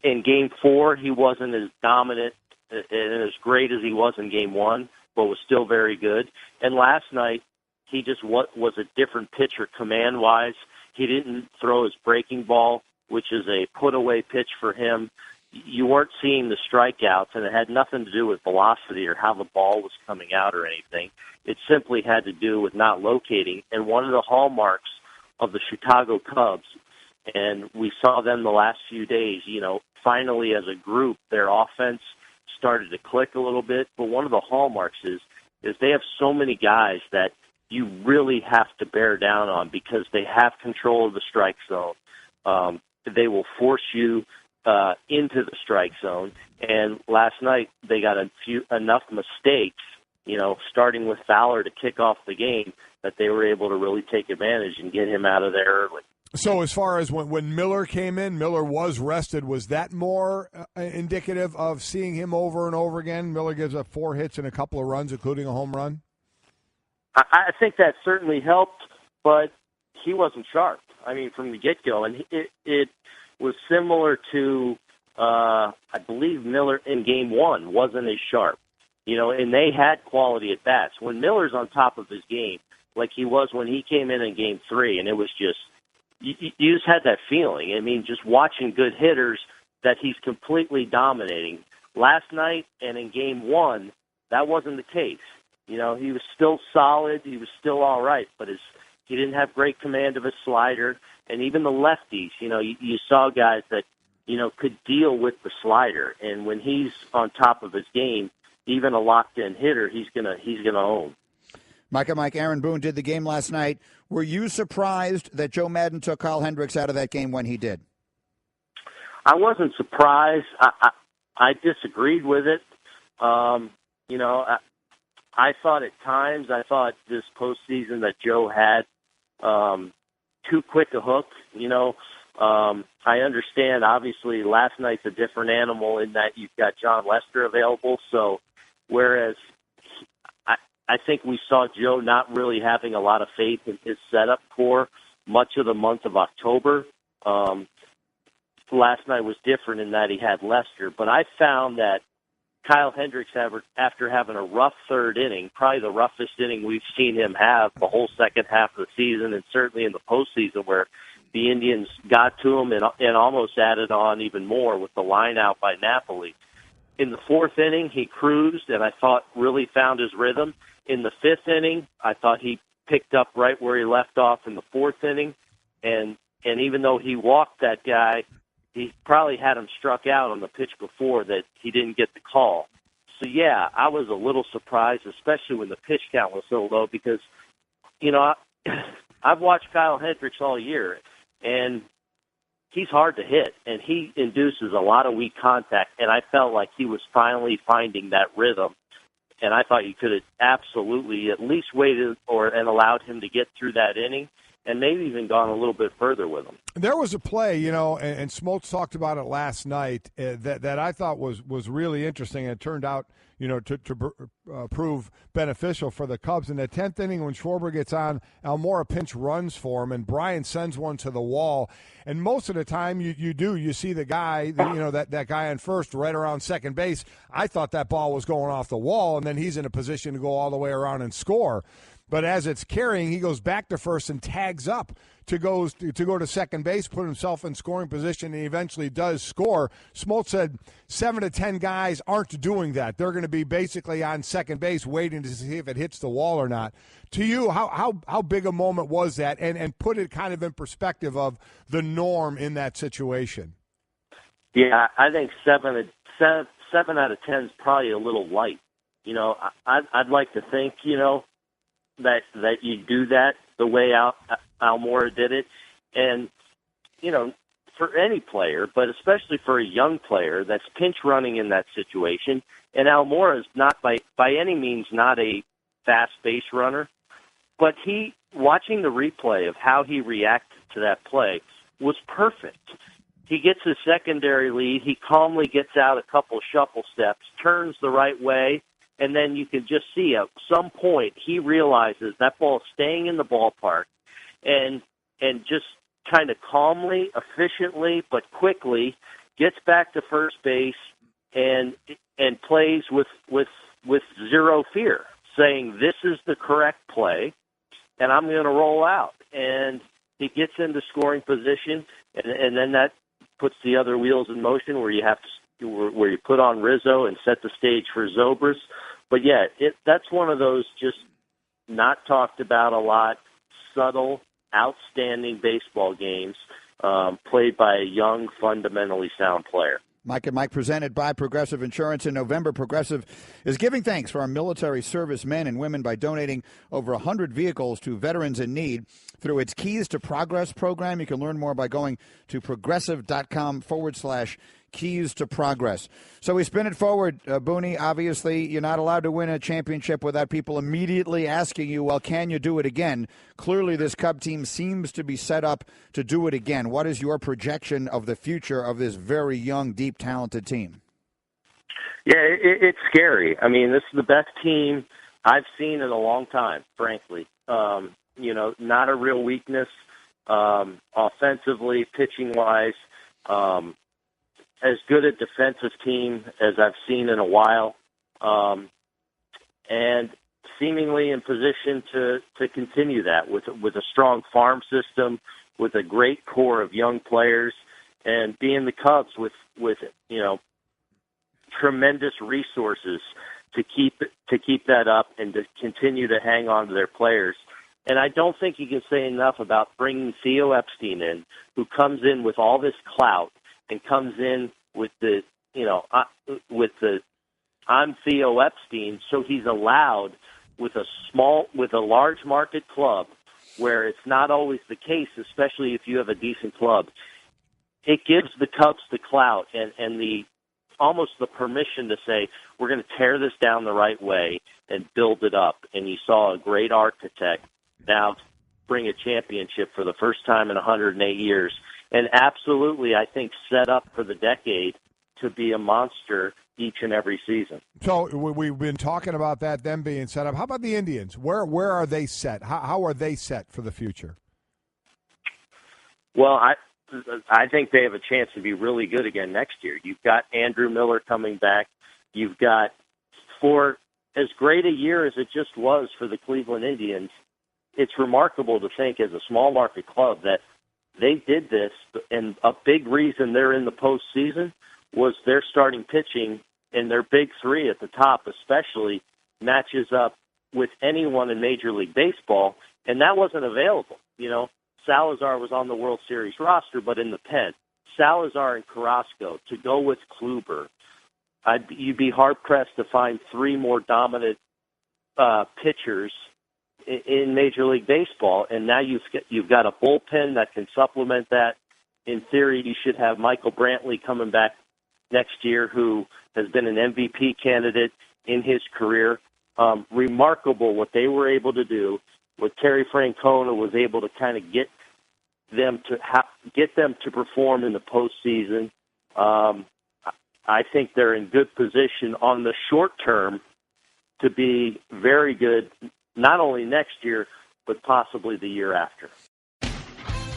in Game 4, he wasn't as dominant and as great as he was in Game 1, but was still very good. And last night, he just was a different pitcher command-wise. He didn't throw his breaking ball, which is a put-away pitch for him. you weren't seeing the strikeouts, and it had nothing to do with velocity or how the ball was coming out or anything. It simply had to do with not locating. And one of the hallmarks of the Chicago Cubs, and we saw them the last few days, finally as a group, their offense started to click a little bit. But one of the hallmarks is they have so many guys that you really have to bear down on because they have control of the strike zone. They will force you into the strike zone. And last night they got enough mistakes, starting with Fowler to kick off the game, that they were able to really take advantage and get him out of there early. So as far as when Miller came in, Miller was rested. Was that more indicative of seeing him over and over again? Miller gives up 4 hits and a couple of runs, including a home run. I think that certainly helped, but he wasn't sharp. I mean, from the get-go. And it was similar to, I believe, Miller in Game 1 wasn't as sharp. And they had quality at bats. When Miller's on top of his game, like he was when he came in Game 3, and it was just, you just had that feeling. I mean, just watching good hitters that he's completely dominating. Last night and in Game 1, that wasn't the case. He was still solid. He was still all right, but he didn't have great command of his slider. And even the lefties, you saw guys that, could deal with the slider. And when he's on top of his game, even a locked-in hitter, he's gonna own. Mike, Aaron Boone did the game last night. Were you surprised that Joe Madden took Kyle Hendricks out of that game when he did? I wasn't surprised. I disagreed with it. I thought at times, this postseason that Joe had too quick a hook. I understand, obviously, last night's a different animal in that you've got John Lester available. So whereas I think we saw Joe not really having a lot of faith in his setup for much of the month of October. Last night was different in that he had Lester. But I found that Kyle Hendricks, after having a rough third inning, probably the roughest inning we've seen him have the whole second half of the season, and certainly in the postseason, where the Indians got to him and almost added on even more with the line out by Napoli. In the 4th inning, he cruised, and I thought really found his rhythm. In the 5th inning, I thought he picked up right where he left off in the 4th inning, and even though he walked that guy, he probably had him struck out on the pitch before that he didn't get the call. So, yeah, I was a little surprised, especially when the pitch count was so low because, I've watched Kyle Hendricks all year, and he's hard to hit, and he induces a lot of weak contact, and I felt like he was finally finding that rhythm. And I thought you could have absolutely at least waited and allowed him to get through that inning and maybe even gone a little bit further with him. There was a play, and Smoltz talked about it last night that I thought was really interesting, and it turned out, to prove beneficial for the Cubs. In the 10th inning, when Schwarber gets on, Almora pinch runs for him, and Bryan sends one to the wall. And most of the time, you see the guy, that guy on first right around second base. I thought that ball was going off the wall, and then he's in a position to go all the way around and score. But as it's carrying, he goes back to first and tags up to go to second base, put himself in scoring position, and he eventually does score. Smoltz said 7 to 10 guys aren't doing that. They're going to be basically on second base waiting to see if it hits the wall or not. To you, how big a moment was that? And put it kind of in perspective of the norm in that situation. Yeah, I think 7 out of 10 is probably a little light. I'd like to think, that you do that the way Almora did it. And, for any player, but especially for a young player that's pinch running in that situation, and Almora is not by any means not a fast base runner, but watching the replay of how he reacted to that play was perfect. He gets his secondary lead. He calmly gets out a couple shuffle steps, turns the right way, and then you can just see at some point he realizes that ball is staying in the ballpark, and just kind of calmly, efficiently, but quickly gets back to first base and plays with zero fear, saying this is the correct play, and I'm going to roll out. And he gets into scoring position, and then that puts the other wheels in motion where you have to where you put on Rizzo and set the stage for Zobrist. But yeah, that's one of those just not talked about a lot, subtle, outstanding baseball games played by a young, fundamentally sound player. Mike and Mike, presented by Progressive Insurance. In November, Progressive is giving thanks for our military service men and women by donating over 100 vehicles to veterans in need through its Keys to Progress program. You can learn more by going to progressive.com/Keys to Progress. So we spin it forward, Booney. Obviously, you're not allowed to win a championship without people immediately asking you, well, can you do it again? Clearly, this Cub team seems to be set up to do it again. What is your projection of the future of this very young, deep, talented team? Yeah, it's scary. I mean, this is the best team I've seen in a long time, frankly. Not a real weakness offensively, pitching-wise. As good a defensive team as I've seen in a while, and seemingly in position to continue that with a strong farm system, with a great core of young players, and being the Cubs with tremendous resources to keep that up and to continue to hang on to their players. And I don't think you can say enough about bringing Theo Epstein in, who comes in with all this clout and comes in with I'm Theo Epstein, so he's allowed with a large market club where it's not always the case, especially if you have a decent club. It gives the Cubs the clout and the almost the permission to say, we're going to tear this down the right way and build it up. And you saw a great architect now bring a championship for the first time in 108 years. And absolutely, I think, set up for the decade to be a monster each and every season. So we've been talking about that, them being set up. How about the Indians? Where are they set? How are they set for the future? Well, I think they have a chance to be really good again next year. You've got Andrew Miller coming back. You've got, for as great a year as it just was for the Cleveland Indians, it's remarkable to think as a small market club that they did this, and a big reason they're in the postseason was their starting pitching, and their big three at the top especially matches up with anyone in Major League Baseball, and that wasn't available. Salazar was on the World Series roster, but in the pen. Salazar and Carrasco to go with Kluber. You'd be hard-pressed to find three more dominant pitchers in Major League Baseball, and now you've got a bullpen that can supplement that. In theory, you should have Michael Brantley coming back next year, who has been an MVP candidate in his career. Remarkable what they were able to do. What Terry Francona was able to kind of get them to perform in the postseason. I think they're in good position on the short term to be very good, not only next year, but possibly the year after.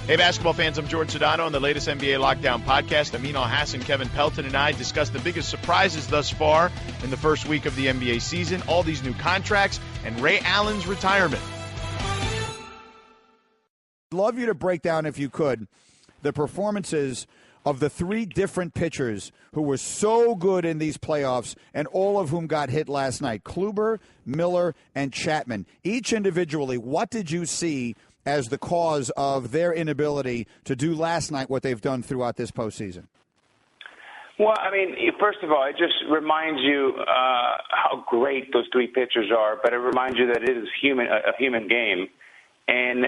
Hey, basketball fans, I'm George Sedano on the latest NBA Lockdown podcast. Amin Al-Hassan, Kevin Pelton, and I discuss the biggest surprises thus far in the first week of the NBA season, all these new contracts, and Ray Allen's retirement. I'd love you to break down, if you could, the performances of the three different pitchers who were so good in these playoffs and all of whom got hit last night. Kluber, Miller, and Chapman. Each individually, what did you see as the cause of their inability to do last night what they've done throughout this postseason? Well, I mean, first of all, it just reminds you how great those three pitchers are, but it reminds you that it is a human game. And,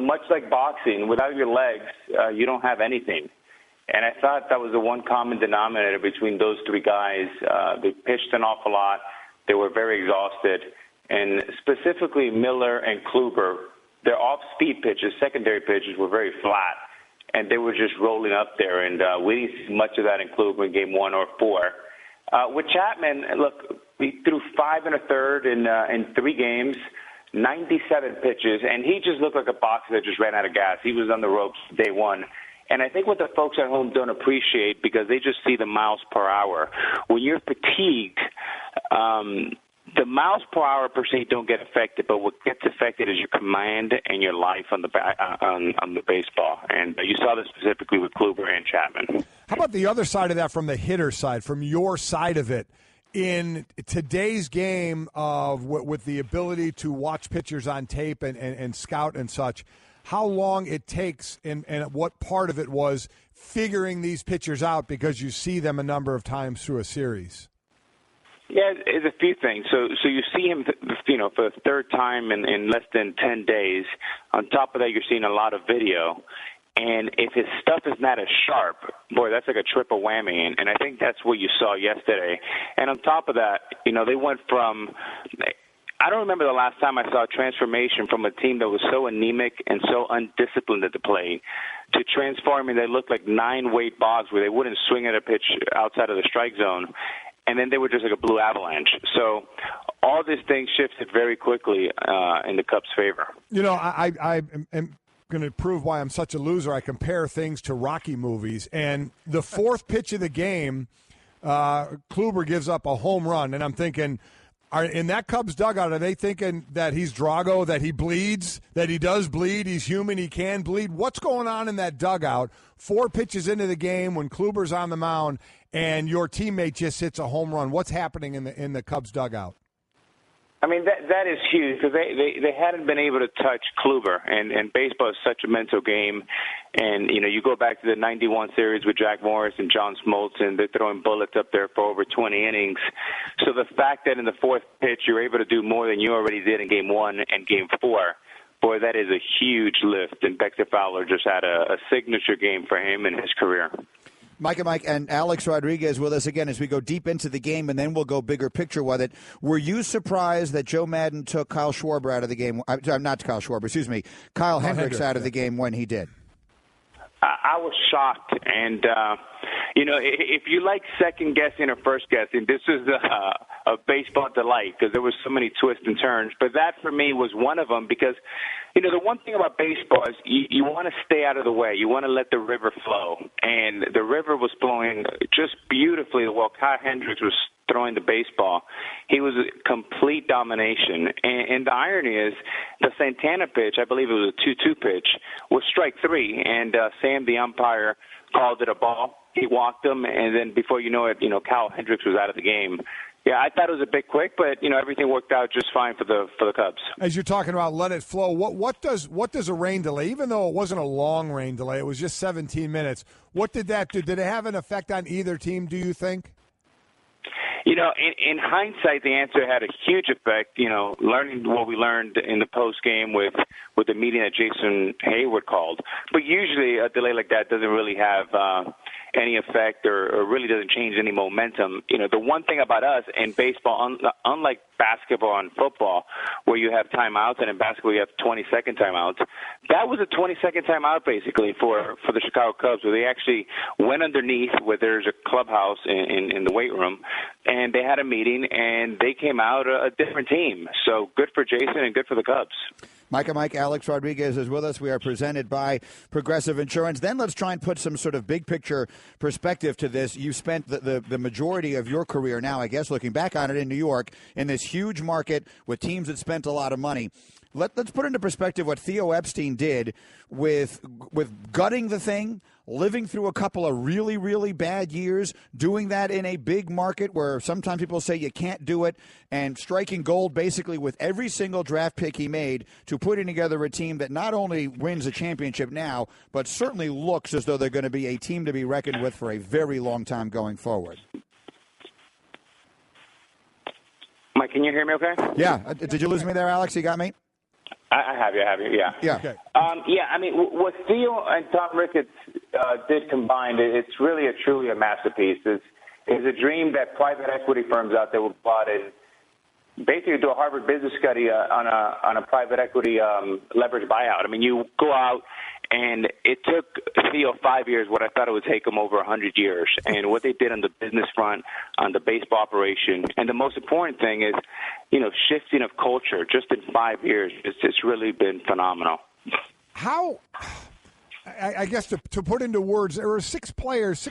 much like boxing, without your legs, you don't have anything. And I thought that was the one common denominator between those three guys. They pitched an awful lot. They were very exhausted. And specifically Miller and Kluber, their off-speed pitches, secondary pitches, were very flat. And they were just rolling up there. And we didn't see much of that in Kluber in game 1 or 4. With Chapman, look, he threw 5 1/3 in 3 games. 97 pitches, and he just looked like a boxer that just ran out of gas. He was on the ropes day one. And I think what the folks at home don't appreciate, because they just see the miles per hour, when you're fatigued, the miles per hour per se don't get affected, but what gets affected is your command and your life on the on the baseball. And you saw this specifically with Kluber and Chapman. How about the other side of that, from the hitter side, from your side of it? In today's game with the ability to watch pitchers on tape and scout and such, how long it takes and what part of it was figuring these pitchers out because you see them a number of times through a series? Yeah, it's a few things. So you see him, for the third time in less than 10 days. On top of that, you're seeing a lot of video. And if his stuff is not as sharp, boy, that's like a triple whammy. And I think that's what you saw yesterday. And on top of that, they went from – I don't remember the last time I saw a transformation from a team that was so anemic and so undisciplined at the plate to transforming. They looked like 9-weight bogs where they wouldn't swing at a pitch outside of the strike zone. And then they were just like a blue avalanche. So all these things shifted very quickly in the Cubs' favor. I am going to prove why I'm such a loser. I compare things to Rocky movies, and the fourth pitch of the game, Kluber gives up a home run, and I'm thinking, in that Cubs dugout, are they thinking that he's Drago, that he bleeds, that he does bleed, he's human, he can bleed? What's going on in that dugout 4 pitches into the game when Kluber's on the mound and your teammate just hits a home run? What's happening in the Cubs dugout? I mean, that is huge because they hadn't been able to touch Kluber, and baseball is such a mental game. And, you go back to the 91 series with Jack Morris and John Smoltz, and they're throwing bullets up there for over 20 innings. So the fact that in the fourth pitch you're able to do more than you already did in Game 1 and Game 4, boy, that is a huge lift. And Bector Fowler just had a signature game for him in his career. Mike and Alex Rodriguez with us again as we go deep into the game, and then we'll go bigger picture with it. Were you surprised that Joe Madden took Kyle Schwarber out of the game? Not Kyle Schwarber, excuse me, Kyle Hendricks out of the game when he did? I was shocked. And, if you like second guessing or first guessing, this is a baseball delight because there was so many twists and turns. But that for me was one of them because, the one thing about baseball is you want to stay out of the way. You want to let the river flow. And the river was flowing just beautifully while Kyle Hendricks was throwing the baseball. He was a complete domination. And the irony is the Santana pitch, I believe it was a 2-2 pitch, was strike 3. And Sam, the umpire, called it a ball. He walked him, and then before you know it, Kyle Hendricks was out of the game. Yeah, I thought it was a bit quick, but everything worked out just fine for the Cubs. As you're talking about let it flow, what does a rain delay, even though it wasn't a long rain delay, it was just 17 minutes, what did that do? Did it have an effect on either team, do you think? In hindsight, the answer had a huge effect. Learning what we learned in the post game with the meeting that Jason Hayward called. But usually a delay like that doesn't really have any effect or really doesn't change any momentum. The one thing about us in baseball, unlike basketball and football, where you have timeouts, and in basketball you have 20-second timeouts, that was a 20-second timeout basically for the Chicago Cubs, where they actually went underneath where there's a clubhouse in the weight room, and they had a meeting, and they came out a different team. So good for Jason and good for the Cubs. Mike, Alex Rodriguez is with us. We are presented by Progressive Insurance. Then let's try and put some sort of big picture perspective to this. You spent the majority of your career now, I guess, looking back on it in New York, in this huge market with teams that spent a lot of money. Let's put into perspective what Theo Epstein did with gutting the thing, living through a couple of really, really bad years, doing that in a big market where sometimes people say you can't do it, and striking gold basically with every single draft pick he made to putting together a team that not only wins a championship now, but certainly looks as though they're going to be a team to be reckoned with for a very long time going forward. Mike, can you hear me okay? Yeah. Did you lose me there, Alex? You got me? I have you, yeah. Yeah. Okay. I mean, what Theo and Tom Ricketts did combined, it's really truly a masterpiece. It's a dream that private equity firms out there will plot in, basically do a Harvard business study on a private equity leverage buyout. I mean, you go out, and it took Theo 5 years what I thought it would take him over 100 years. And what they did on the business front, on the baseball operation, and the most important thing is, shifting of culture just in 5 years. It's really been phenomenal. How I guess to put into words, there were 6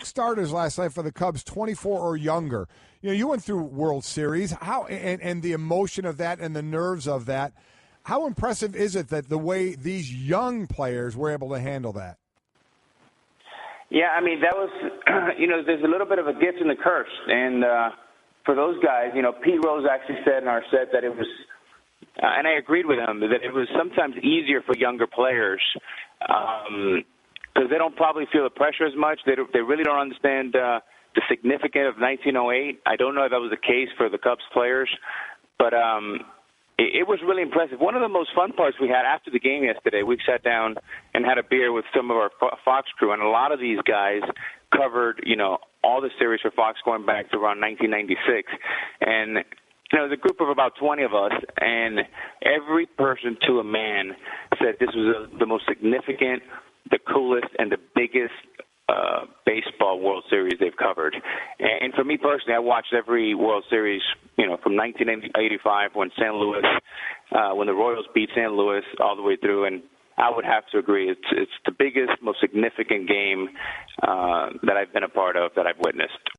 starters last night for the Cubs, 24 or younger. You went through World Series. How and the emotion of that and the nerves of that. How impressive is it that the way these young players were able to handle that? Yeah, I mean, that was, there's a little bit of a gift and a curse. And for those guys, Pete Rose actually said in our set that it was, and I agreed with him, that it was sometimes easier for younger players because they don't probably feel the pressure as much. They really don't understand the significance of 1908. I don't know if that was the case for the Cubs players, but it was really impressive. One of the most fun parts we had after the game yesterday, we sat down and had a beer with some of our Fox crew, and a lot of these guys covered, all the series for Fox going back to around 1996. And, there's a group of about 20 of us, and every person to a man said this was the most significant, the coolest, and the biggest baseball World Series they've covered. And for me personally, I watched every World Series, from 1985 when when the Royals beat St. Louis all the way through, and I would have to agree it's the biggest, most significant game that I've been a part of, that I've witnessed.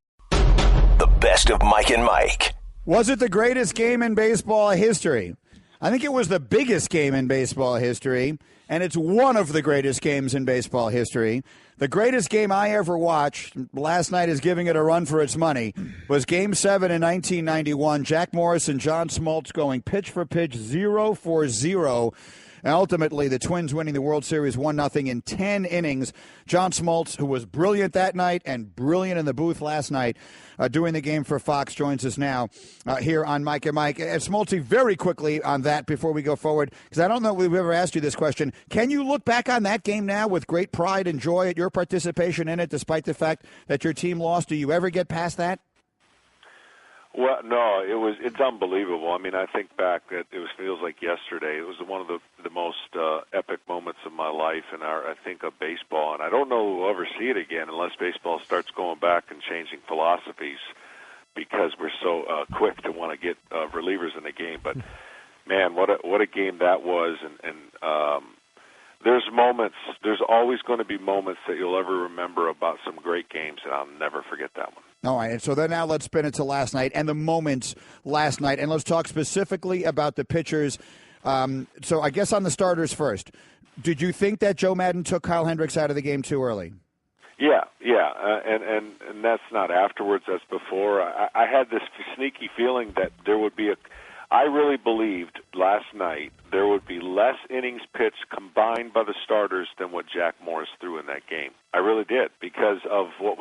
The best of Mike and Mike. Was it the greatest game in baseball history? I think it was the biggest game in baseball history, and it's one of the greatest games in baseball history. The greatest game I ever watched, last night is giving it a run for its money, was Game 7 in 1991. Jack Morris and John Smoltz going pitch for pitch, 0 for 0. And ultimately, the Twins winning the World Series 1-0 in 10 innings. John Smoltz, who was brilliant that night and brilliant in the booth last night, doing the game for Fox, joins us now here on Mike and Mike. Smoltzy, very quickly on that before we go forward, because I don't know if we've ever asked you this question. Can you look back on that game now with great pride and joy at your participation in it, despite the fact that your team lost? Do you ever get past that? Well, no, it's unbelievable. I mean, I think back that feels like yesterday. It was one of the most epic moments of my life, and I think of baseball. And I don't know we'll ever see it again unless baseball starts going back and changing philosophies, because we're so quick to want to get relievers in the game. But man, what a game that was! And there's moments. There's always going to be moments that you'll ever remember about some great games, and I'll never forget that one. All right, and so then now let's spin it to last night and the moments last night, and let's talk specifically about the pitchers. So I guess on the starters first, did you think that Joe Maddon took Kyle Hendricks out of the game too early? Yeah, and that's not afterwards, that's before. I had this sneaky feeling that there would be I really believed last night there would be less innings pitched combined by the starters than what Jack Morris threw in that game. I really did, because of what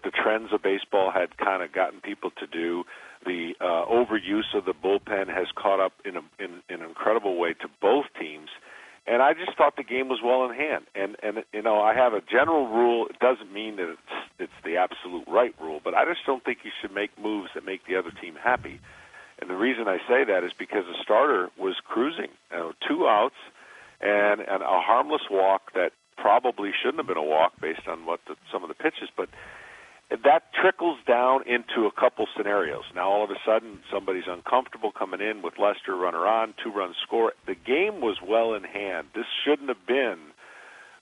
the trends of baseball had kind of gotten people to do. The overuse of the bullpen has caught up in an incredible way to both teams. And I just thought the game was well in hand. And I have a general rule. It doesn't mean that it's the absolute right rule, but I just don't think you should make moves that make the other team happy. And the reason I say that is because the starter was cruising, 2 outs and a harmless walk that probably shouldn't have been a walk based on some of the pitches, but that trickles down into a couple scenarios. Now, all of a sudden, somebody's uncomfortable coming in with Lester, runner on, 2-run score. The game was well in hand. This shouldn't have been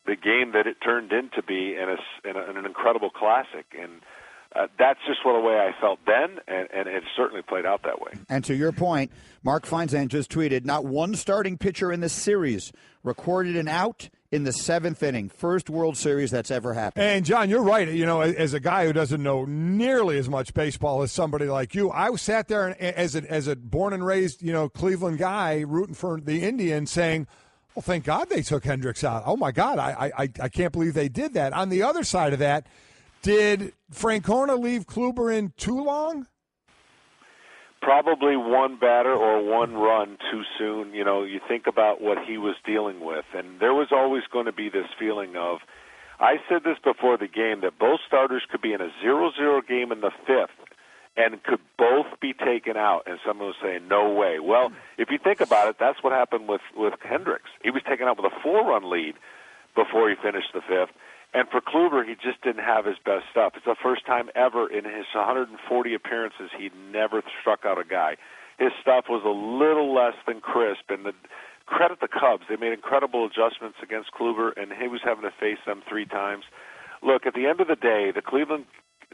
the game that it turned into be in an incredible classic. And that's just the way I felt then, and it certainly played out that way. And to your point, Mark Feinsand just tweeted, not one starting pitcher in this series recorded an out in the 7th inning. First World Series that's ever happened. And, John, you're right. As a guy who doesn't know nearly as much baseball as somebody like you, I sat there and, as a born and raised, Cleveland guy rooting for the Indians saying, well, thank God they took Hendricks out. Oh, my God, I can't believe they did that. On the other side of that, did Francona leave Kluber in too long? Probably one batter or one run too soon. You think about what he was dealing with, and there was always going to be this feeling of, I said this before the game, that both starters could be in a 0-0 game in the 5th and could both be taken out, and someone was saying, no way. Well, if you think about it, that's what happened with Hendricks. He was taken out with a 4-run lead before he finished the 5th. And for Kluber, he just didn't have his best stuff. It's the first time ever in his 140 appearances he'd never struck out a guy. His stuff was a little less than crisp, and credit the Cubs. They made incredible adjustments against Kluber, and he was having to face them 3 times. Look, at the end of the day, the Cleveland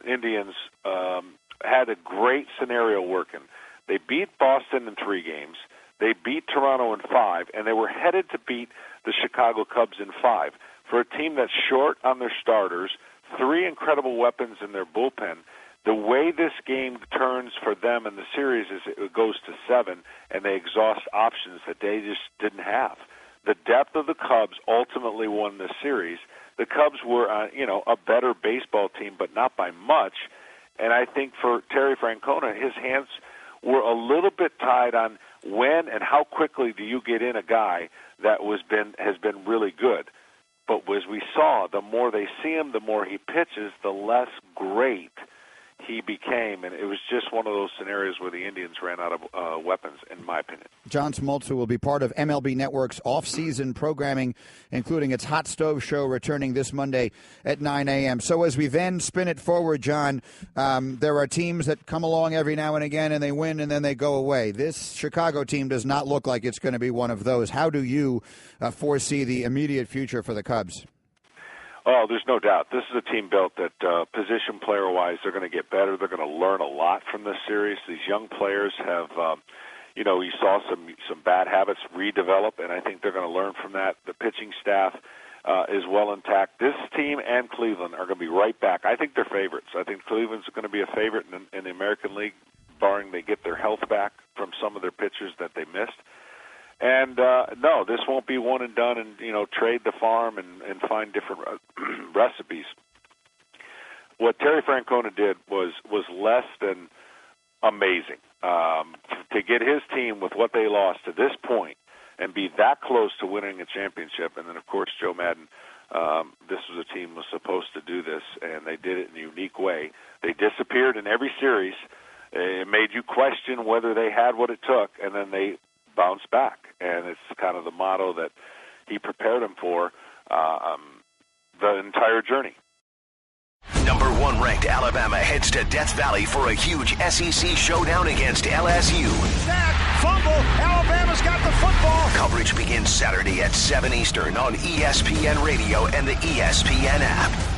Indians had a great scenario working. They beat Boston in 3 games. They beat Toronto in 5, and they were headed to beat the Chicago Cubs in 5. For a team that's short on their starters, 3 incredible weapons in their bullpen, the way this game turns for them in the series is it goes to 7, and they exhaust options that they just didn't have. The depth of the Cubs ultimately won this series. The Cubs were, a better baseball team, but not by much. And I think for Terry Francona, his hands were a little bit tied on when and how quickly do you get in a guy that has been really good. But as we saw, the more they see him, the more he pitches, the less great he became, and it was just one of those scenarios where the Indians ran out of weapons, in my opinion. John Smoltz will be part of MLB Network's off-season programming, including its Hot Stove Show returning this Monday at 9 a.m. So as we then spin it forward, John, there are teams that come along every now and again, and they win, and then they go away. This Chicago team does not look like it's going to be one of those. How do you foresee the immediate future for the Cubs? Oh, there's no doubt. This is a team built that position player-wise, they're going to get better. They're going to learn a lot from this series. These young players have, you saw some bad habits redevelop, and I think they're going to learn from that. The pitching staff is well intact. This team and Cleveland are going to be right back. I think they're favorites. I think Cleveland's going to be a favorite in the American League, barring they get their health back from some of their pitchers that they missed. And, no, this won't be one and done and, trade the farm and find different recipes. What Terry Francona did was less than amazing. To get his team with what they lost to this point and be that close to winning a championship. And then, of course, Joe Madden, this was a team that was supposed to do this, and they did it in a unique way. They disappeared in every series. It made you question whether they had what it took, and then they bounce back, and it's kind of the motto that he prepared him for the entire journey. Number 1 ranked Alabama heads to Death Valley for a huge SEC showdown against LSU. Snap, fumble, Alabama's got the football. Coverage begins Saturday at 7 Eastern on ESPN Radio and the ESPN app.